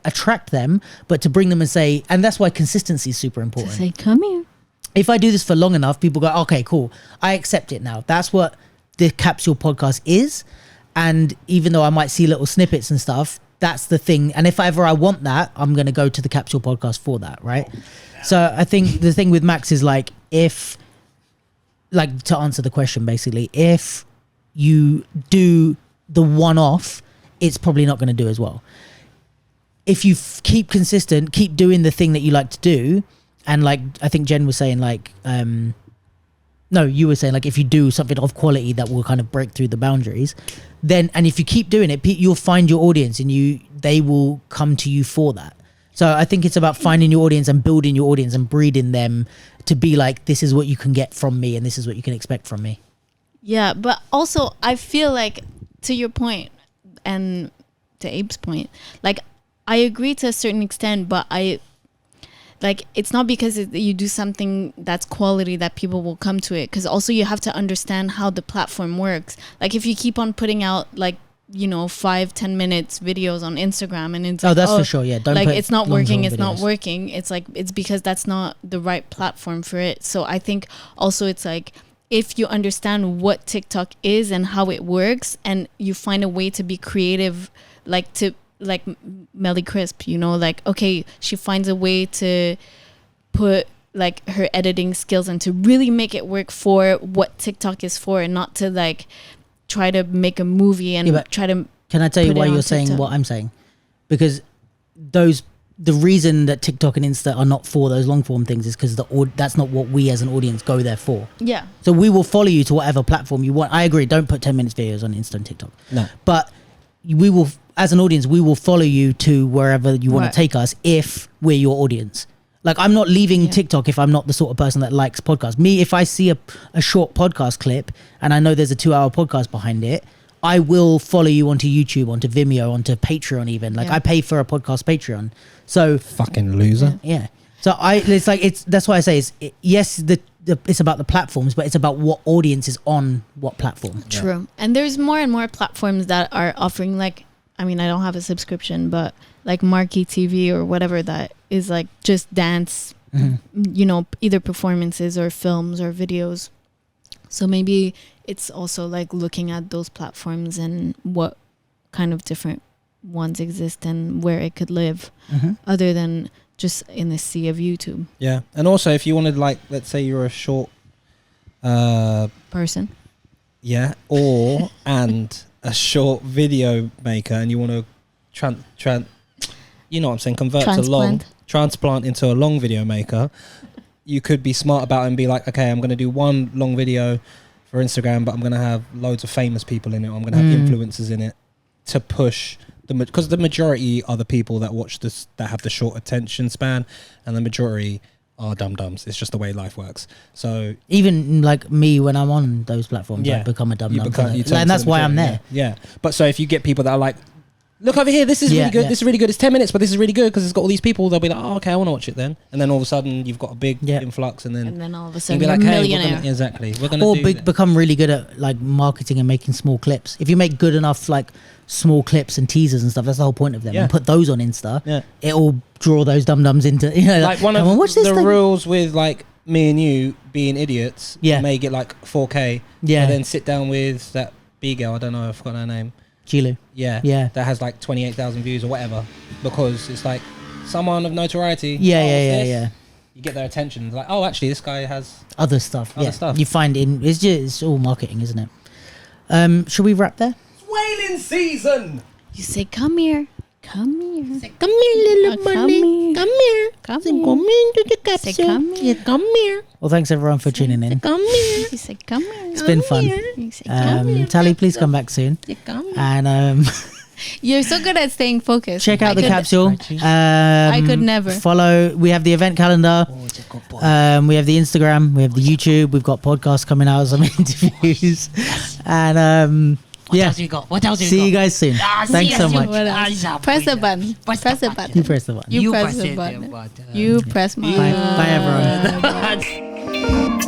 attract them, but to bring them and say, and that's why consistency is super important. To say, come here. If I do this for long enough, people go, okay, cool, I accept it now. That's what the Capsule podcast is, and even though I might see little snippets and stuff, that's the thing. And if ever I want that, I'm going to go to the Capsule podcast for that, right? So I think the thing with Max is like, if, like, to answer the question, basically, if you do the one-off, it's probably not going to do as well. If you keep consistent, keep doing the thing that you like to do, and like, I think Jen was saying like, no, you were saying like, if you do something of quality that will kind of break through the boundaries, then, and if you keep doing it, you'll find your audience and they will come to you for that. So I think it's about finding your audience and building your audience and breeding them to be like, this is what you can get from me and this is what you can expect from me. Yeah, but also I feel like, to your point and to Abe's point, like I agree to a certain extent, but like, it's not because you do something that's quality that people will come to it. Because also you have to understand how the platform works. Like, if you keep on putting out, like, 5-10 minutes videos on Instagram and it's that's for sure. Yeah. Don't like, it's not working. It's not working. It's like, it's because that's not the right platform for it. So I think also it's like, if you understand what TikTok is and how it works, and you find a way to be creative, like Melly Crisp, like, okay, she finds a way to put like her editing skills and to really make it work for what TikTok is for, and not to like try to make a movie and try to. Can I tell you why you're saying what I'm saying? Because the reason that TikTok and Insta are not for those long form things is because that's not what we as an audience go there for. Yeah. So we will follow you to whatever platform you want. I agree. Don't put 10 minutes videos on Insta and TikTok. No. But we will, as an audience, we will follow you to wherever you want to take us if we're your audience. Like, I'm not leaving TikTok if I'm not the sort of person that likes podcasts. Me, if I see a short podcast clip and I know there's a 2-hour podcast behind it, I will follow you onto YouTube, onto Vimeo, onto Patreon even. Like, I pay for a podcast Patreon. So fucking loser. Yeah. So that's why I say it's about the platforms, but it's about what audience is on what platform. True. And there's more and more platforms that are offering, like, I mean, I don't have a subscription, but like Marquee TV or whatever that is like just dance, either performances or films or videos. So maybe it's also like looking at those platforms and what kind of different ones exist and where it could live, other than just in the sea of YouTube. Yeah. And also, if you wanted, like, let's say you're a short person. Yeah. And a short video maker, and you want to you know what I'm saying, transplant into a long video maker, you could be smart about it and be like, okay, I'm going to do one long video for Instagram, but I'm going to have loads of famous people in it. I'm going to have influencers in it to push because the majority are the people that watch this, that have the short attention span, and the majority are dum-dums. It's just the way life works. So even like me, when I'm on those platforms, I become a dum-dum. And that's why I'm there. Yeah. But so if you get people that are like, look over here, this is really good, this is really good, it's 10 minutes, but this is really good because it's got all these people, they'll be like, oh, okay, I want to watch it then. And then all of a sudden you've got a big influx, and then all of a sudden you'll be you're like, a millionaire. Exactly. We're gonna become really good at like marketing and making small clips. If you make good enough like small clips and teasers and stuff, that's the whole point of them. And put those on Insta, it'll draw those dum-dums into, you know, like one of the rules with like me and you being idiots, may get like 4K, and then sit down with that B girl, I don't know, I forgot her name. Gilu. Yeah. That has like 28,000 views or whatever, because it's like someone of notoriety. Yeah. You get their attention. It's like, oh, actually, this guy has other stuff. You find it's all marketing, isn't it? Should we wrap there? Whaling season. You say, come here. Come here. Say, come here, little bunny. Come here. Come say, here. come into the capsule. Say, come here. Yeah, come here. Well, thanks everyone for tuning in. Come here. You say, come here. It's been fun. You say, come here. Tally, please come back soon. And you're so good at staying focused. Check out the capsule. I could never follow. We have the event calendar. We have the Instagram. We have the YouTube. We've got podcasts coming out, some interviews, and What else you got? What else you got? See you guys soon. Thanks so much. Press the button. Press the button. You press the button. You press the button. You press my button. Bye everyone.